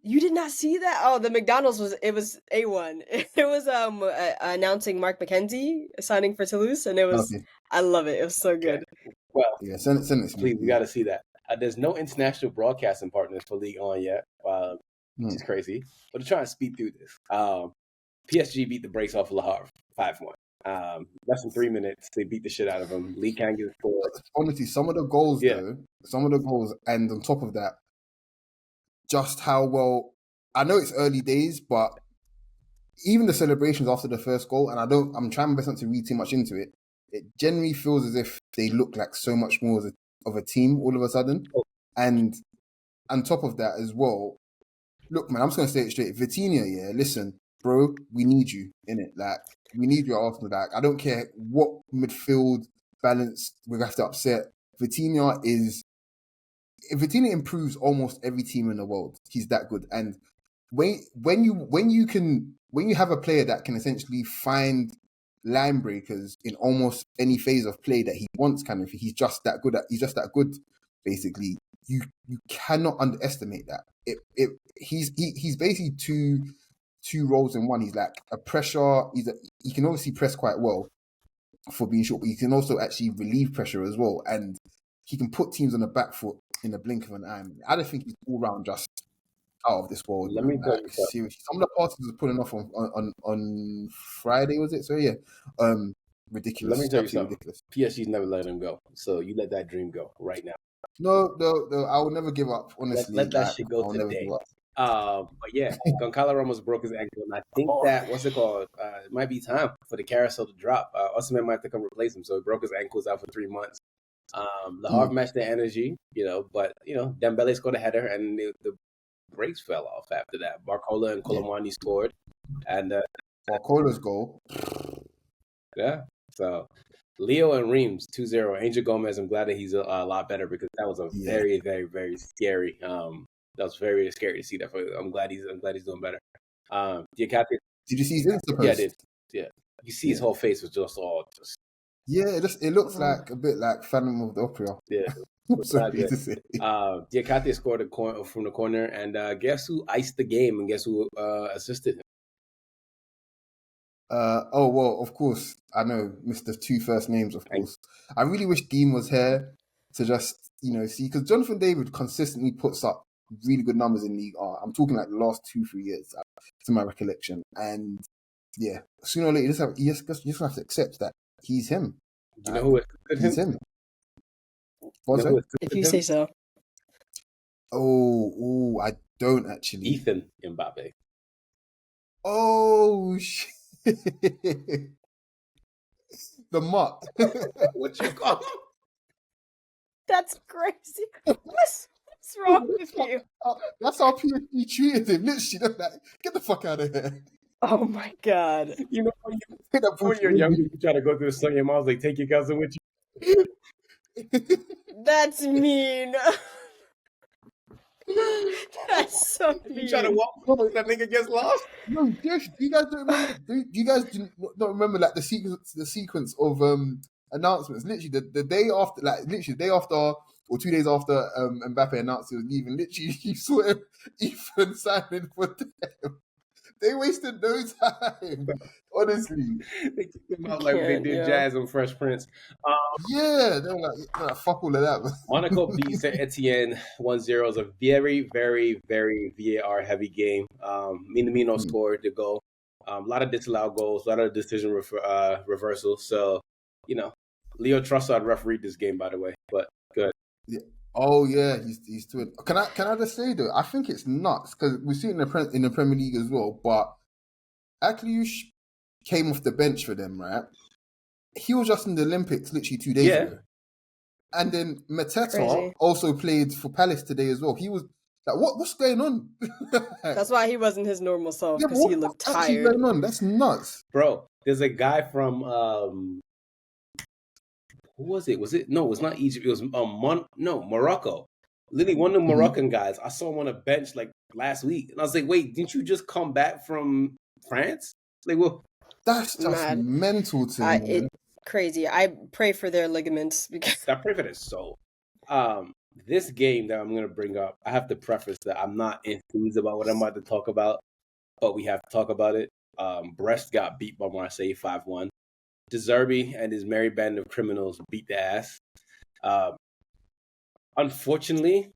You did not see that? Oh, the McDonald's was A1. It was announcing Mark McKenzie signing for Toulouse, and it was I love it. It was so good. Okay. Well, send it. Please, we got to see that. There's no international broadcasting partners for League On yet, which is crazy. But they're trying to speed through this. PSG beat the brakes off Le Havre 5-1. Less than 3 minutes, they beat the shit out of them. Lee Kang scored. Honestly, some of the goals, and on top of that, just how well. I know it's early days, but even the celebrations after the first goal, and I'm trying my best not to read too much into it. It generally feels as if they look like so much more of a team all of a sudden, and on top of that as well. Look, man, I'm just gonna say it straight. Vitinha, listen, bro, we need you in it. Like, we need your Arsenal back. I don't care what midfield balance we have to upset. Vitinha improves almost every team in the world. He's that good. And when you have a player that can essentially find line breakers in almost any phase of play that he wants, kind of, he's just that good. Basically, you cannot underestimate that. He's basically two roles in one. He's like a pressure. He can obviously press quite well for being short, but he can also actually relieve pressure as well. And he can put teams on the back foot in the blink of an eye. I don't think he's all round just out of this world. Let me tell you, seriously, some of the passes was pulling off on Friday, was it? So ridiculous. Let me tell you something. Ridiculous. PSG's never let him go, so you let that dream go right now. No, I will never give up. Honestly, let that shit go today. But yeah, Goncalo Ramos broke his ankle, and I think that what's it called? It might be time for the carousel to drop. Osimhen might have to come replace him. So he broke his ankles out for 3 months. The hard matched their energy, but Dembele scored a header, and the brakes fell off after that. Barcola and Colomwani scored, and Barcola's goal. Yeah, so Leo and Reams 2-0. Angel Gomez, I'm glad that he's a lot better because that was a very, very, very scary. That was very, very scary to see that. I'm glad he's doing better. Diakate, did you see his Insta post? Yeah, I did. Yeah, you see his whole face was just all. Yeah, it looks like a bit like Phantom of the Opera. Yeah, sorry to say. Diakate scored from the corner, and guess who iced the game and guess who assisted him? Well, of course, I know Mr. Two First Names, of course. I really wish Dean was here to just, see, because Jonathan David consistently puts up really good numbers in League R. I'm talking like the last 2-3 years, to my recollection. And yeah, sooner or later, you just have to accept that he's him. You know who he's him? If you say so. Oh, I don't actually. Ethan Mbappe. Oh, shit. The mutt. What you call him? That's crazy. What's wrong with you? That's how PSG treated him. Literally, get the fuck out of here. Oh my god. When you're young, you try to go through the sun, your mom's like, take your cousin with you. That's mean. That's so mean. You try to walk home, that nigga gets lost. No, Josh, you guys don't remember? Do you guys don't remember like the sequence of announcements? Literally the day after, or 2 days after Mbappe announced he was leaving. Literally, you saw Ethan signing for them. They wasted no time. Honestly, they kicked him out like they did Jazz on Fresh Prince. Yeah, they were like, fuck all of that. Monaco beat Saint Etienne 1-0. It was a very, very, very VAR heavy game. Minamino scored the goal. A lot of disallowed goals, a lot of decision reversals. So, Leo Trossard refereed this game, by the way. But good. Yeah. Oh yeah, he's doing. Can I just say though? I think it's nuts because we see it in the Premier League as well. But Akliush came off the bench for them, right? He was just in the Olympics literally 2 days ago, and then Mateta also played for Palace today as well. He was like, what's going on? That's why he wasn't his normal self because he looked tired. What's going on? That's nuts, bro. There's a guy from. Who was it? No, it was not Egypt. It was Morocco. Literally one of the Moroccan guys. I saw him on a bench like last week, and I was like, "Wait, didn't you just come back from France?" Like, well, that's just mental to me. It's crazy. I pray for their ligaments because I pray for their soul. This game that I'm gonna bring up, I have to preface that I'm not enthused about what I'm about to talk about, but we have to talk about it. Brest got beat by Marseille 5-1. De Zerbi and his merry band of criminals beat their ass. Unfortunately,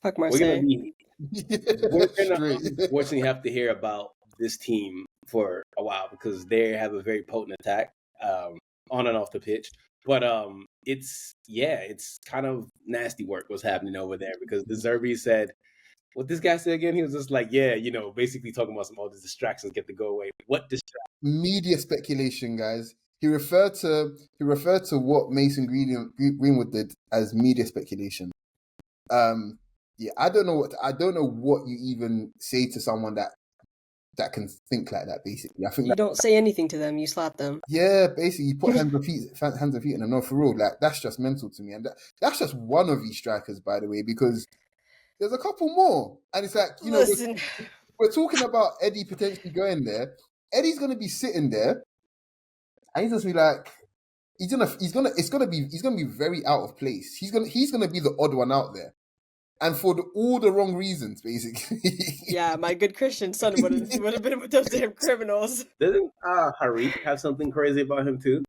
fuck Marseille. We're gonna unfortunately have to hear about this team for a while because they have a very potent attack on and off the pitch. But it's kind of nasty work what's happening over there because De Zerbi said, what this guy said again, he was just like, basically talking about all these distractions get to go away. What distractions? Media speculation, guys. He referred to what Mason Greenwood did as media speculation. I don't know what you even say to someone that can think like that. Basically, I think you don't say anything to them. You slap them. Yeah, basically, you put hands and feet on them. No, for real, like that's just mental to me, and that's just one of these strikers, by the way, because there's a couple more, and it's like Listen. We're talking about Eddie potentially going there. Eddie's gonna be sitting there, and he's just be like, he's gonna be very out of place. He's gonna be the odd one out there, and for all the wrong reasons, basically. Yeah, my good Christian son would have been with those damn criminals. Doesn't Harit have something crazy about him too?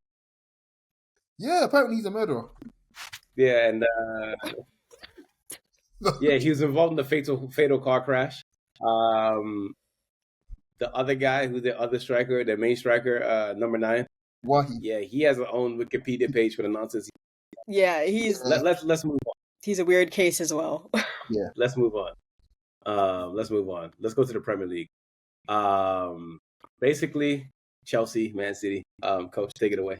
Yeah, apparently he's a murderer. Yeah, and he was involved in the fatal car crash. The other guy, who's the other striker, the main striker, number 9. Wahi. Yeah, he has his own Wikipedia page for the nonsense. Yeah, he's. Let's move on. He's a weird case as well. Yeah, let's move on. Let's move on. Let's go to the Premier League. Basically, Chelsea, Man City. Coach, take it away.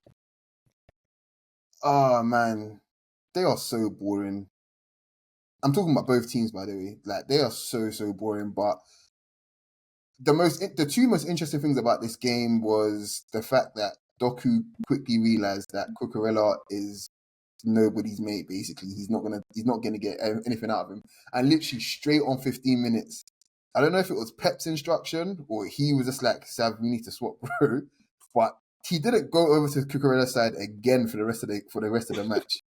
Oh man, they are so boring. I'm talking about both teams, by the way. Like, they are so boring. But the two most interesting things about this game was the fact that Doku quickly realized that Cucurella is nobody's mate. Basically, he's not gonna get anything out of him. And literally straight on 15 minutes. I don't know if it was Pep's instruction or he was just like, Sav, we need to swap, bro. But he didn't go over to Cucurella's side again for the rest of the match,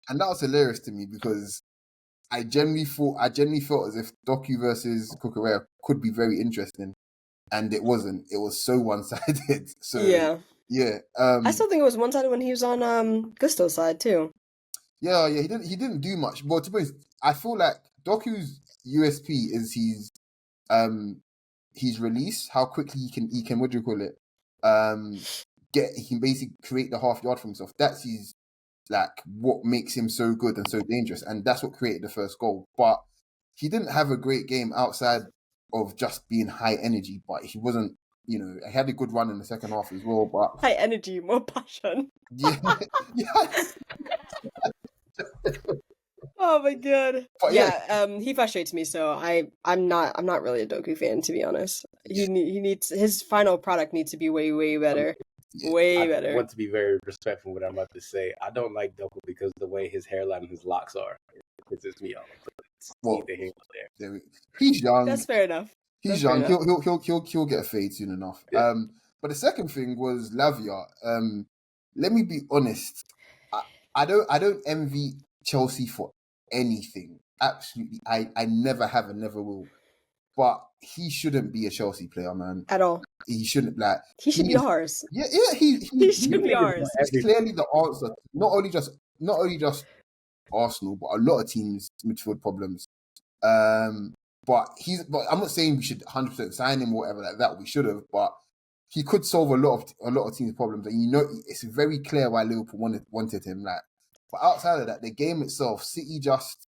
and that was hilarious to me because I genuinely felt as if Doku versus Cucurella could be very interesting, and it wasn't. It was so one-sided. So yeah. I still think it was one-sided when he was on Gusto's side too. Yeah. He didn't do much. But to be honest, I feel like Doku's USP is his release, how quickly he can what do you call it? He can basically create the half yard for himself. That's his what makes him so good and so dangerous, and that's what created the first goal. But he didn't have a great game outside of just being high energy. But he wasn't, he had a good run in the second half as well. But high energy, more passion. Yeah. Oh my god! But he frustrates me. So I'm not really a Doku fan, to be honest. He needs his final product needs to be way better. Way better. I want to be very respectful what I'm about to say. I don't like Doku because the way his hairline and his locks are. It pisses me off. He's young. That's fair enough. He's young. He'll get a fade soon enough. Yeah. But the second thing was Lavia. Let me be honest. I don't envy Chelsea for anything. Absolutely. I never have and never will. But he shouldn't be a Chelsea player, man. At all. He shouldn't he should be ours. Yeah, he should be ours. He's clearly the answer. Not only just Arsenal, but a lot of teams' midfield problems. But I'm not saying we should 100% sign him or whatever like that. We should have, but he could solve a lot of teams' problems, and it's very clear why Liverpool wanted him. But outside of that, the game itself, City just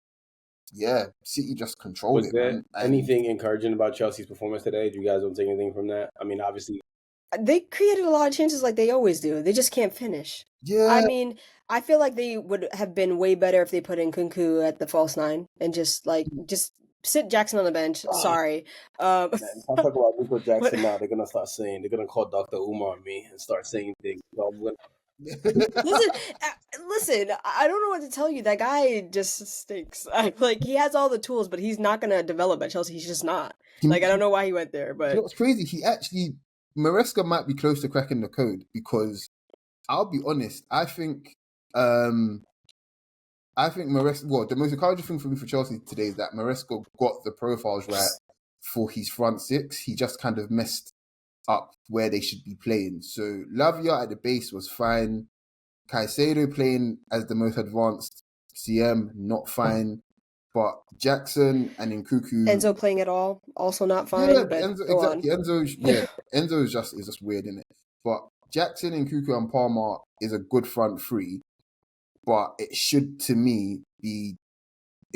controlled it. Was there anything encouraging about Chelsea's performance today? Do you guys don't take anything from that? I mean, obviously, they created a lot of chances like they always do. They just can't finish. Yeah. I mean, I feel like they would have been way better if they put in Kunku at the false nine and just sit Jackson on the bench. Sorry. Man, if I talk about Nico Jackson now, they're gonna call Dr. Umar on me and start saying things. Listen, I don't know what to tell you. That guy just stinks. He has all the tools, but he's not gonna develop at Chelsea. He's just not. I don't know why he went there, but what's crazy? Maresca might be close to cracking the code, because I'll be honest. I think Maresca. Well, the most encouraging thing for me for Chelsea today is that Maresca got the profiles right for his front six. He just kind of messed up where they should be playing. So Lavia at the base was fine. Caicedo playing as the most advanced CM, not fine. But Jackson and Nkunku, Enzo playing at all, also not fine. Yeah, but Enzo, exactly. Enzo is just weird, isn't it? But Jackson, Nkunku, and Palmer is a good front three. But it should, to me, be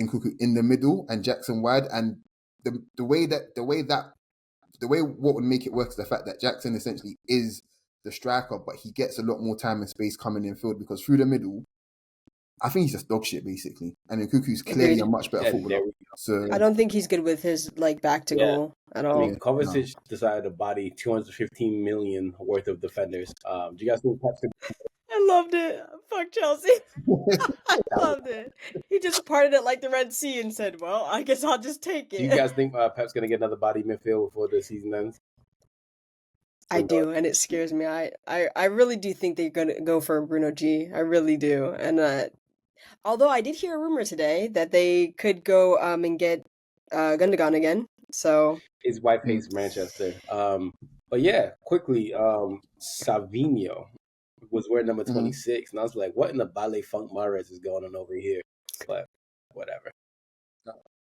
Nkunku in the middle and Jackson wide. And the way what would make it work is the fact that Jackson essentially is the striker, but he gets a lot more time and space coming in field, because through the middle, I think he's just dog shit, basically. And Nkunku's clearly a much better footballer. So I don't think he's good with his back to goal at all. I mean, Kovacic decided to body 215 million worth of defenders. Do you guys think Pep's I loved it. Fuck Chelsea. I loved it. He just parted it like the Red Sea and said, well, I guess I'll just take it. Do you guys think Pep's going to get another body midfield before the season ends? I do, and it scares me. I really do think they're going to go for Bruno G. I really do. And although I did hear a rumor today that they could go and get Gundogan again. So his wife hates Manchester. But yeah, quickly, Savinho was wearing number 26, and I was like, what in the Ballet Funk Mares is going on over here? But whatever.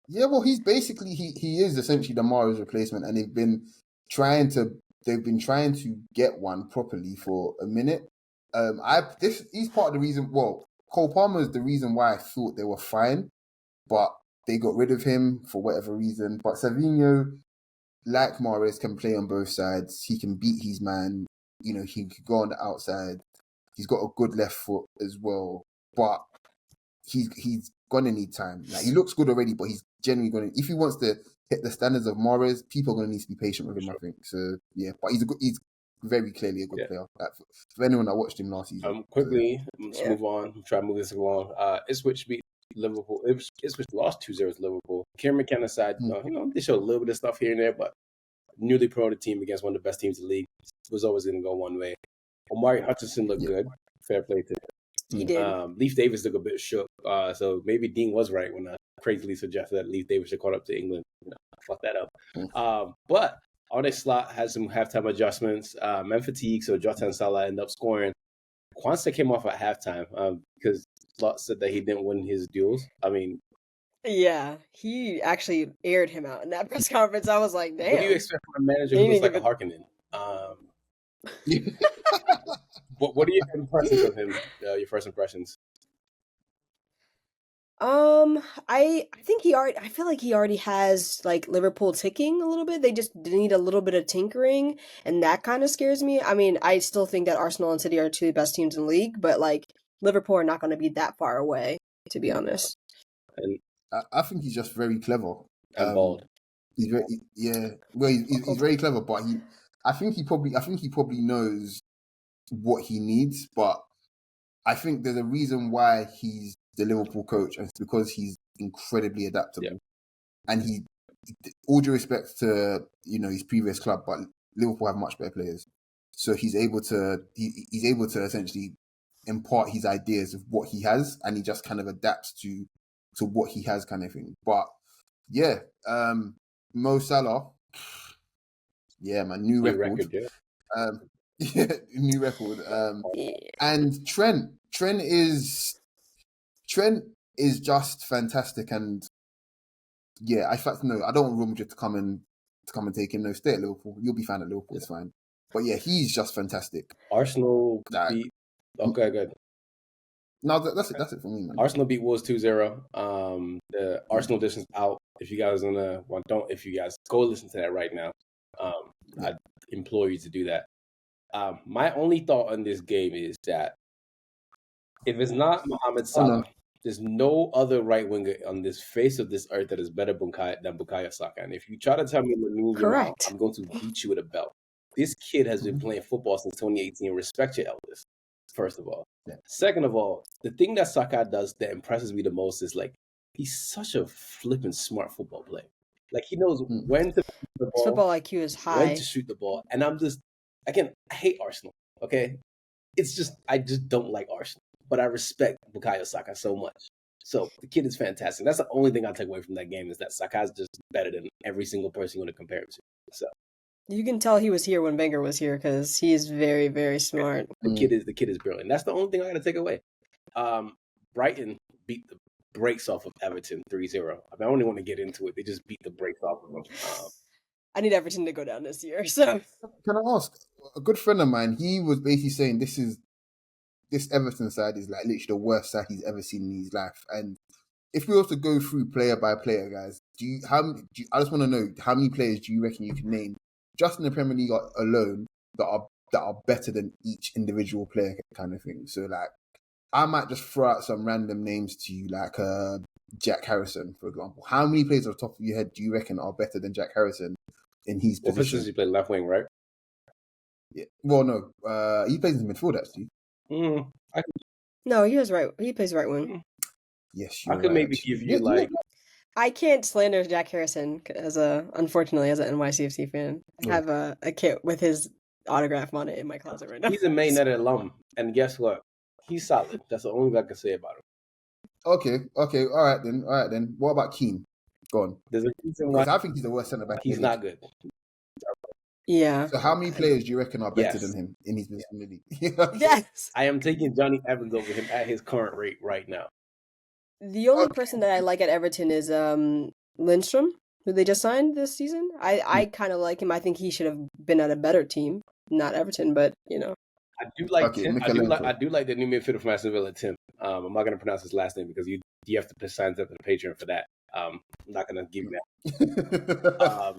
Yeah, well, he's basically he is essentially the Mahrez replacement, and they've been trying to get one properly for a minute. He's part of the reason. Well, Cole Palmer is the reason why I thought they were fine, but they got rid of him for whatever reason. But Savinho, like Mahrez, can play on both sides. He can beat his man. You know, he could go on the outside. He's got a good left foot as well. But he's gonna need time. Like, he looks good already, but he's genuinely gonna, if he wants to hit the standards of Mahrez, people are gonna need to be patient with him, I think. So yeah, but he's very clearly a good player. Like, for anyone that watched him last season. Quickly, let's move on. Try to move this along. Ipswich beat Liverpool. Ipswich lost 2-0 to Liverpool. Kieran McKenna side, they showed a little bit of stuff here and there, but newly promoted team against one of the best teams in the league was always going to go one way. Omari Hutchinson looked good. Fair play to him. He did. Leif Davis looked a bit shook. So maybe Dean was right when I crazily suggested that Leif Davis should call up to England. Fuck that up. But Arne Slot had some halftime adjustments. Men fatigue, so Jota and Salah end up scoring. Kwanzaa came off at halftime because Slot said that he didn't win his duels. I mean, yeah, he actually aired him out in that press conference. I was like, damn. What do you expect from a manager who looks like a Harkonnen? What are your impressions of him? Your first impressions? I think I feel like he already has like Liverpool ticking a little bit. They just need a little bit of tinkering, and that kind of scares me. I mean, I still think that Arsenal and City are two of the best teams in the league, but like Liverpool are not going to be that far away, to be honest. And I think he's just very clever and bold. He's very Well, he's very clever, but I think he probably knows what he needs. But I think there's a reason why he's the Liverpool coach, and it's because he's incredibly adaptable. Yeah. And he, all due respect to his previous club, but Liverpool have much better players, so he's able to essentially impart his ideas of what he has, and he just kind of adapts to what he has, kind of thing. But yeah, Mo Salah, yeah, my new record. New record. And Trent is just fantastic, and yeah, I don't want Real Madrid to come and take him. No, stay at Liverpool. You'll be fine at Liverpool. It's fine. But yeah, he's just fantastic. Arsenal beat. Okay, good. No, that's it for me, man. Arsenal beat Wolves 2-0. The Arsenal edition's out. If you guys if you guys go listen to that right now, I implore you to do that. My only thought on this game is that if it's not Mohamed Salah, there's no other right winger on this face of this earth that is better than Bukayo Saka. And if you try to tell me correct, I'm going to beat you with a belt. This kid has been playing football since 2018. Respect your elders, first of all. Yeah. Second of all, the thing that Saka does that impresses me the most is like he's such a flippin' smart football player. Like he knows when to shoot the ball, his football IQ is high. When to shoot the ball, and I hate Arsenal. Okay, it's just I just don't like Arsenal, but I respect Bukayo Saka so much. So the kid is fantastic. That's the only thing I take away from that game is that Saka is just better than every single person you want to compare him to. So. You can tell he was here when Wenger was here because he is very, very smart. The kid is brilliant. That's the only thing I got to take away. Brighton beat the brakes off of Everton 3-0. I mean, I only want to get into it. They just beat the brakes off of them. I need Everton to go down this year. So can I ask? A good friend of mine, he was basically saying this Everton side is like literally the worst side he's ever seen in his life. And if we were to go through player by player, guys, I just want to know how many players do you reckon you can name just in the Premier League alone that are better than each individual player, kind of thing. So like, I might just throw out some random names to you, like Jack Harrison, for example. How many players off the top of your head do you reckon are better than Jack Harrison in his position? He played left wing, right? Yeah. Well, no. He plays in midfield actually. No, he was right. He plays right wing. Yes, I could maybe give you like. I can't slander Jack Harrison unfortunately, as an NYCFC fan. I have a kit with his autograph on it in my closet right now. He's a Main United alum, and guess what? He's solid. That's the only thing I can say about him. Okay. All right then. What about Keane? Go on. There's a reason why I think he's the worst centre back. He's not good. Yeah. So how many players do you reckon are better than him in his position in the league? Yes. I am taking Johnny Evans over him at his current rate right now. The only person that I like at Everton is Lindstrom, who they just signed this season. I kind of like him. I think he should have been at a better team, not Everton, but I do like Tim. I do like the new midfielder from Aston Villa, Tim. I'm not going to pronounce his last name because you have to sign up to the Patreon for that. I'm not gonna give you that.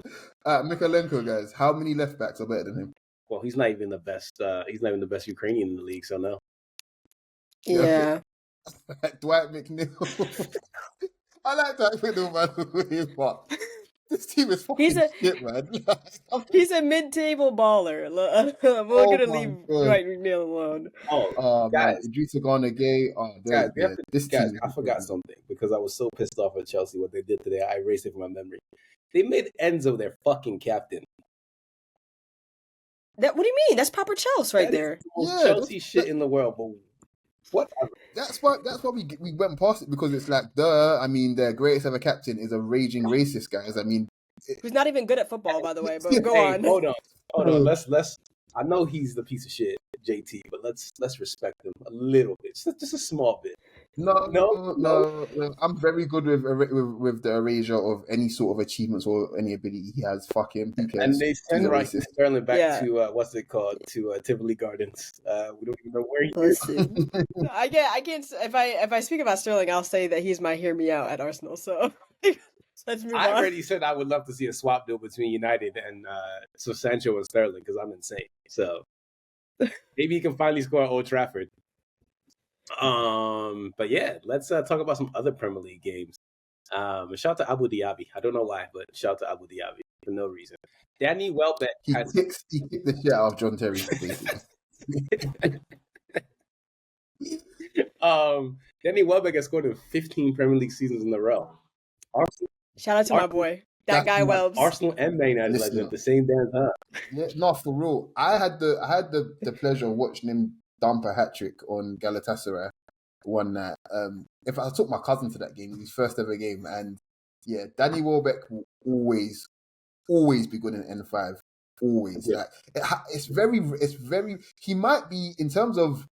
Mikalenko, guys, how many left backs are better than him? Well, he's not even the best. He's not even the best Ukrainian in the league. So no. Yeah. Dwight McNeil. I like Dwight McNeil, by the way, but this team is fucking shit, man. He's a mid-table baller. We're gonna leave Dwight McNeil alone. Oh guys, man, Idrissa Gana Gay. Guys, I forgot something because I was so pissed off at Chelsea what they did today. I erased it from my memory. They made Enzo their fucking captain. What do you mean? That's proper Chelsea right there. Chelsea shit in the world, but whatever. That's why we went past it because it's like, duh. I mean, their greatest ever captain is a raging racist, guys. I mean, who's not even good at football, by the way. But go on. Hold on. Let's. I know he's the piece of shit, JT, but let's respect him a little bit, just a small bit. No. I'm very good with the erasure of any sort of achievements or any ability he has. Fuck him. Who cares? And they send Raheem Sterling back to what's it called, to Tivoli Gardens. We don't even know where he is. I can't. If I speak about Sterling, I'll say that he's my hear me out at Arsenal. So let's move on. I already said I would love to see a swap deal between United and Sancho and Sterling because I'm insane. So maybe he can finally score at Old Trafford. But yeah, let's talk about some other Premier League games. Shout out to Abu Dhabi. I don't know why, but shout out to Abu Dhabi for no reason. Danny Welbeck he kicked the shit out of John Terry. Danny Welbeck has scored in 15 Premier League seasons in a row. Shout out to my boy. That guy Welbs. Arsenal and Man United at the same damn time. Yeah, no, for real. I had the pleasure of watching him dump a hat trick on Galatasaray one night. If I took my cousin to that game, his first ever game, and yeah, Danny Welbeck will always be good in N5. Always, yeah. It's very. He might be in terms of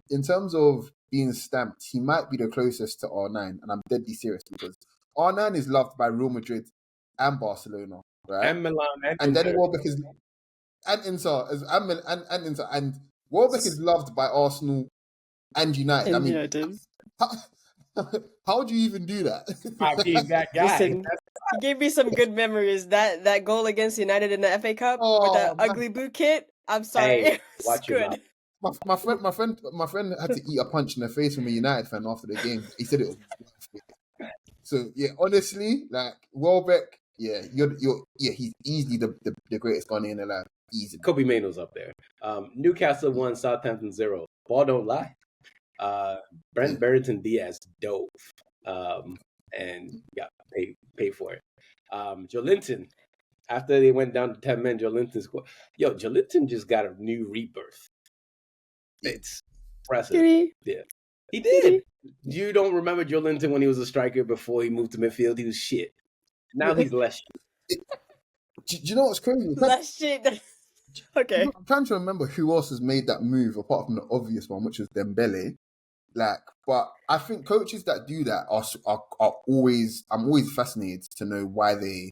being stamped. He might be the closest to R9, and I'm deadly serious because R9 is loved by Real Madrid and Barcelona, right? And Milan and Danny Welbeck is and Inter and Welbeck is loved by Arsenal and United. I mean, how do you even do that? I mean, that guy. Listen, he gave me some good memories. That goal against United in the FA Cup with that ugly boot kit. I'm sorry. Hey, watch good. My friend had to eat a punch in the face from a United fan after the game. He said it was. So yeah, honestly, like Welbeck, yeah, he's easily the greatest Ghanaian alive. Easily. Kobe Maino's up there. Newcastle 1, Southampton 0. Ball don't lie. Brent Barrington Diaz dove and got paid for it. Joelinton, after they went down to 10 men, Joelinton just got a new rebirth. It's impressive. Did he? Yeah, he did. You don't remember Joelinton when he was a striker before he moved to midfield? He was shit. Now he's less shit. Do you know what's crazy? Less shit. Okay. I'm trying to remember who else has made that move apart from the obvious one, which was Dembele. But I think coaches that do that are always. I'm always fascinated to know why they,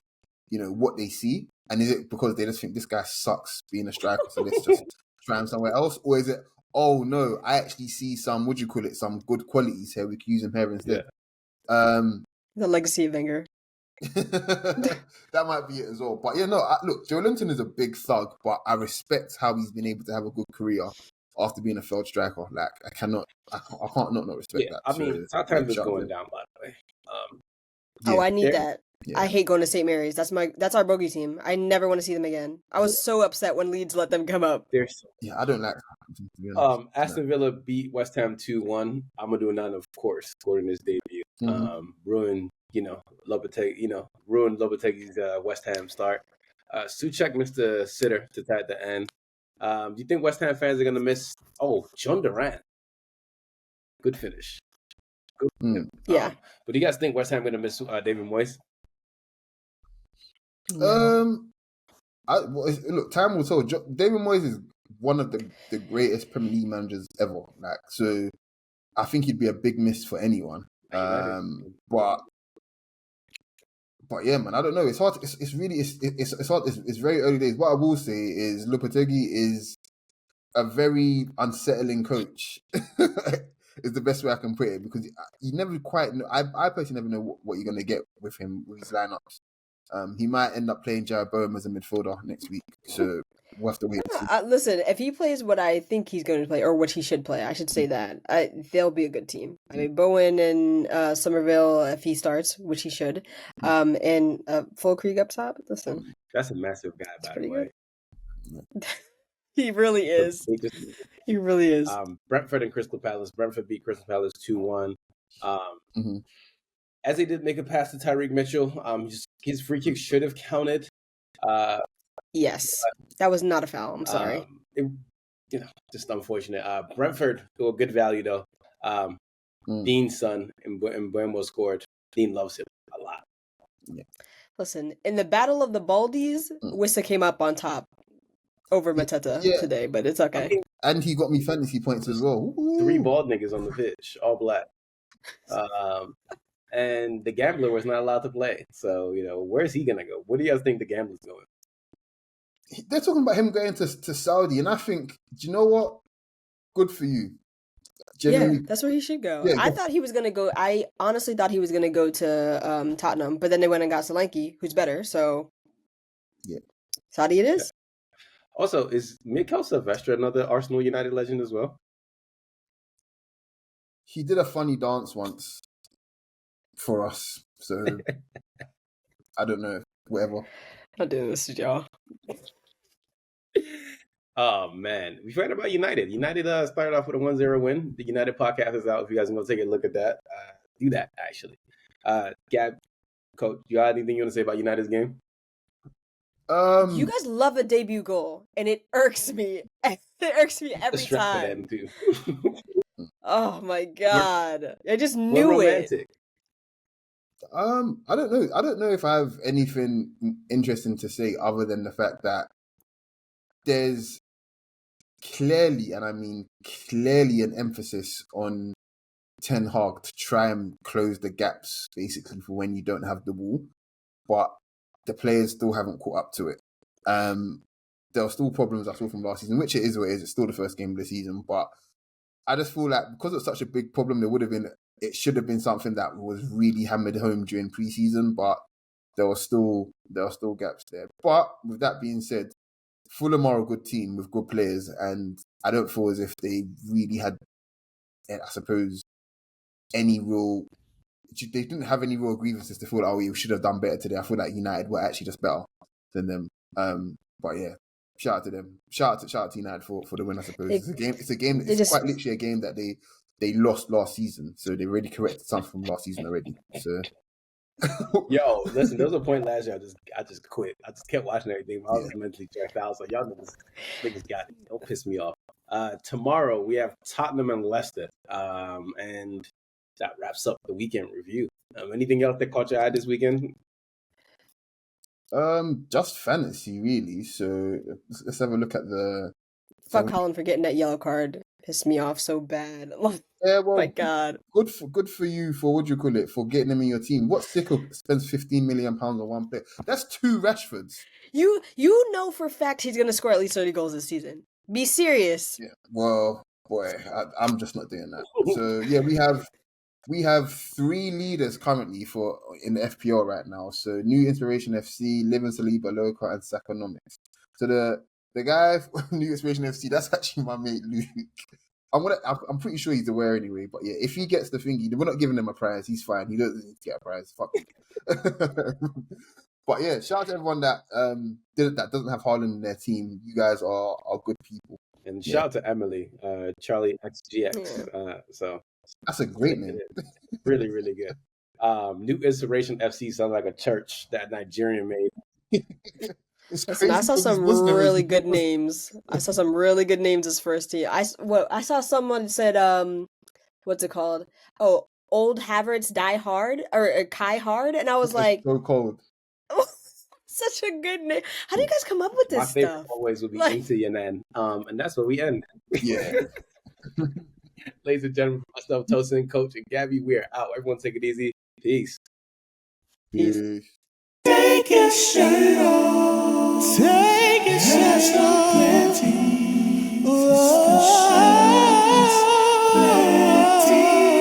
what they see, and is it because they just think this guy sucks being a striker, so let's just try him somewhere else, or is it, oh no, I actually see some some good qualities here. We can use him here instead. Yeah. The legacy of Wenger. That might be it as well. But yeah, no. Look, Joelinton is a big thug, but I respect how he's been able to have a good career after being a failed striker. Like I can't not respect that. I mean, Southampton's going down, by the way. I need that. Yeah. I hate going to St. Mary's. That's our bogey team. I never want to see them again. I was so upset when Leeds let them come up. I don't like. Aston Villa beat West Ham 2-1. Amadou Onana, of course, scored in his debut. Ruined Lopetegui's West Ham start. Souček missed the sitter to tie at the end. Do you think West Ham fans are going to miss? Oh, John Durant. Good finish. Good. Yeah. But do you guys think West Ham going to miss David Moyes? Look, time will tell. David Moyes is one of the greatest Premier League managers ever. So I think he'd be a big miss for anyone. But yeah, man, I don't know. It's hard. It's really it's hard. It's very early days. What I will say is Lopetegui is a very unsettling coach. is the best way I can put it, because you never quite know. I personally never know what you're going to get with him with his lineups. He might end up playing Jared Bowen as a midfielder next week, so we'll have to wait and see. Listen, if he plays what I think he's going to play, or what he should play, I should say that, they'll be a good team. I mean, Bowen and Somerville, if he starts, which he should, and Full Creek up top. Listen, that's a massive guy, by the way. He really is. He really is. Brentford and Crystal Palace. Brentford beat Crystal Palace 2-1. As they did make a pass to Tyreek Mitchell, his free kick should have counted. Yes, that was not a foul. I'm sorry. Just unfortunate. Brentford, good value though. Dean's son and Buemo scored. Dean loves him a lot. Yeah. Listen, in the Battle of the Baldies, Wissa came up on top over Mateta today, but it's okay. And he got me fantasy points as well. Ooh. 3 bald niggas on the pitch, all black. And the gambler was not allowed to play. So, where's he going to go? Where do you guys think the gambler's going? They're talking about him going to Saudi, and I think, do you know what? Good for you. Genuinely. Yeah, that's where he should go. Yeah, I thought he was going to go. I honestly thought he was going to go to Tottenham, but then they went and got Solanke, who's better. So, yeah, Saudi it is. Yeah. Also, is Mikel Silvestre another Arsenal United legend as well? He did a funny dance once for us, so I don't know. Whatever. I'm doing this to y'all. Oh, man. We forgot about United. United started off with a 1-0 win. The United podcast is out. If you guys want to take a look at that, do that, actually. Gab, Coach, you got anything you want to say about United's game? You guys love a debut goal, and it irks me. It irks me every time. Too. Oh, my God. I just knew it. I don't know. I don't know if I have anything interesting to say other than the fact that there's clearly, and I mean clearly, an emphasis on Ten Hag to try and close the gaps, basically, for when you don't have the ball. But the players still haven't caught up to it. There are still problems I saw from last season, which it is what it is. It's still the first game of the season, but I just feel like because it's such a big problem, it should have been something that was really hammered home during pre-season, but there are still gaps there. But with that being said, Fulham are a good team with good players, and I don't feel as if they really had, I suppose, they didn't have any real grievances to feel like, we should have done better today. I feel like United were actually just better than them. But yeah, shout out to them. Shout out to United for the win, I suppose. It's quite literally a game that they lost last season, so they already corrected something from last season already. So, yo, listen, there was a point last year I just quit. I just kept watching everything. I was mentally checked out. I was like, y'all niggas got it. Don't piss me off. Tomorrow we have Tottenham and Leicester, and that wraps up the weekend review. Anything else that caught your eye this weekend? Just fantasy, really. So let's have a look at the. Fuck Holland for getting that yellow card. Pissed me off so bad. Yeah, well, my God. Good for you for what do you call it, for getting him in your team. What sickle spends £15 million on one player? That's 2 Rashfords. You know for a fact he's gonna score at least 30 goals this season. Be serious. Yeah. Well, boy, I'm just not doing that. So yeah, we have 3 leaders currently in the FPL right now. So New Inspiration FC, Living Saliba Loca, and Saconomics. So the guy New Inspiration FC, that's actually my mate Luke. I'm pretty sure he's aware anyway. But yeah, if he gets the thingy, we're not giving him a prize. He's fine. He doesn't need to get a prize. Fuck him. But yeah, shout out to everyone that doesn't have Haaland in their team. You guys are good people. And shout out to Emily, Charlie XGX. Yeah. So that's a great name. Really, really good. New Inspiration FC sounds like a church that Nigerian made. Listen, I saw some really good names. I saw some really good names as first team. I saw someone said, what's it called? Oh, Old Havertz Die Hard or Kai Hard, and I was like, so cold. Such a good name. How do you guys come up with this stuff? My favorite always will be Into Your Nan. And that's where we end. Yeah. Ladies and gentlemen, myself, Tosin, Coach, and Gabby, we are out. Everyone take it easy. Peace. Peace. Take your shirt off. Take your shirt off.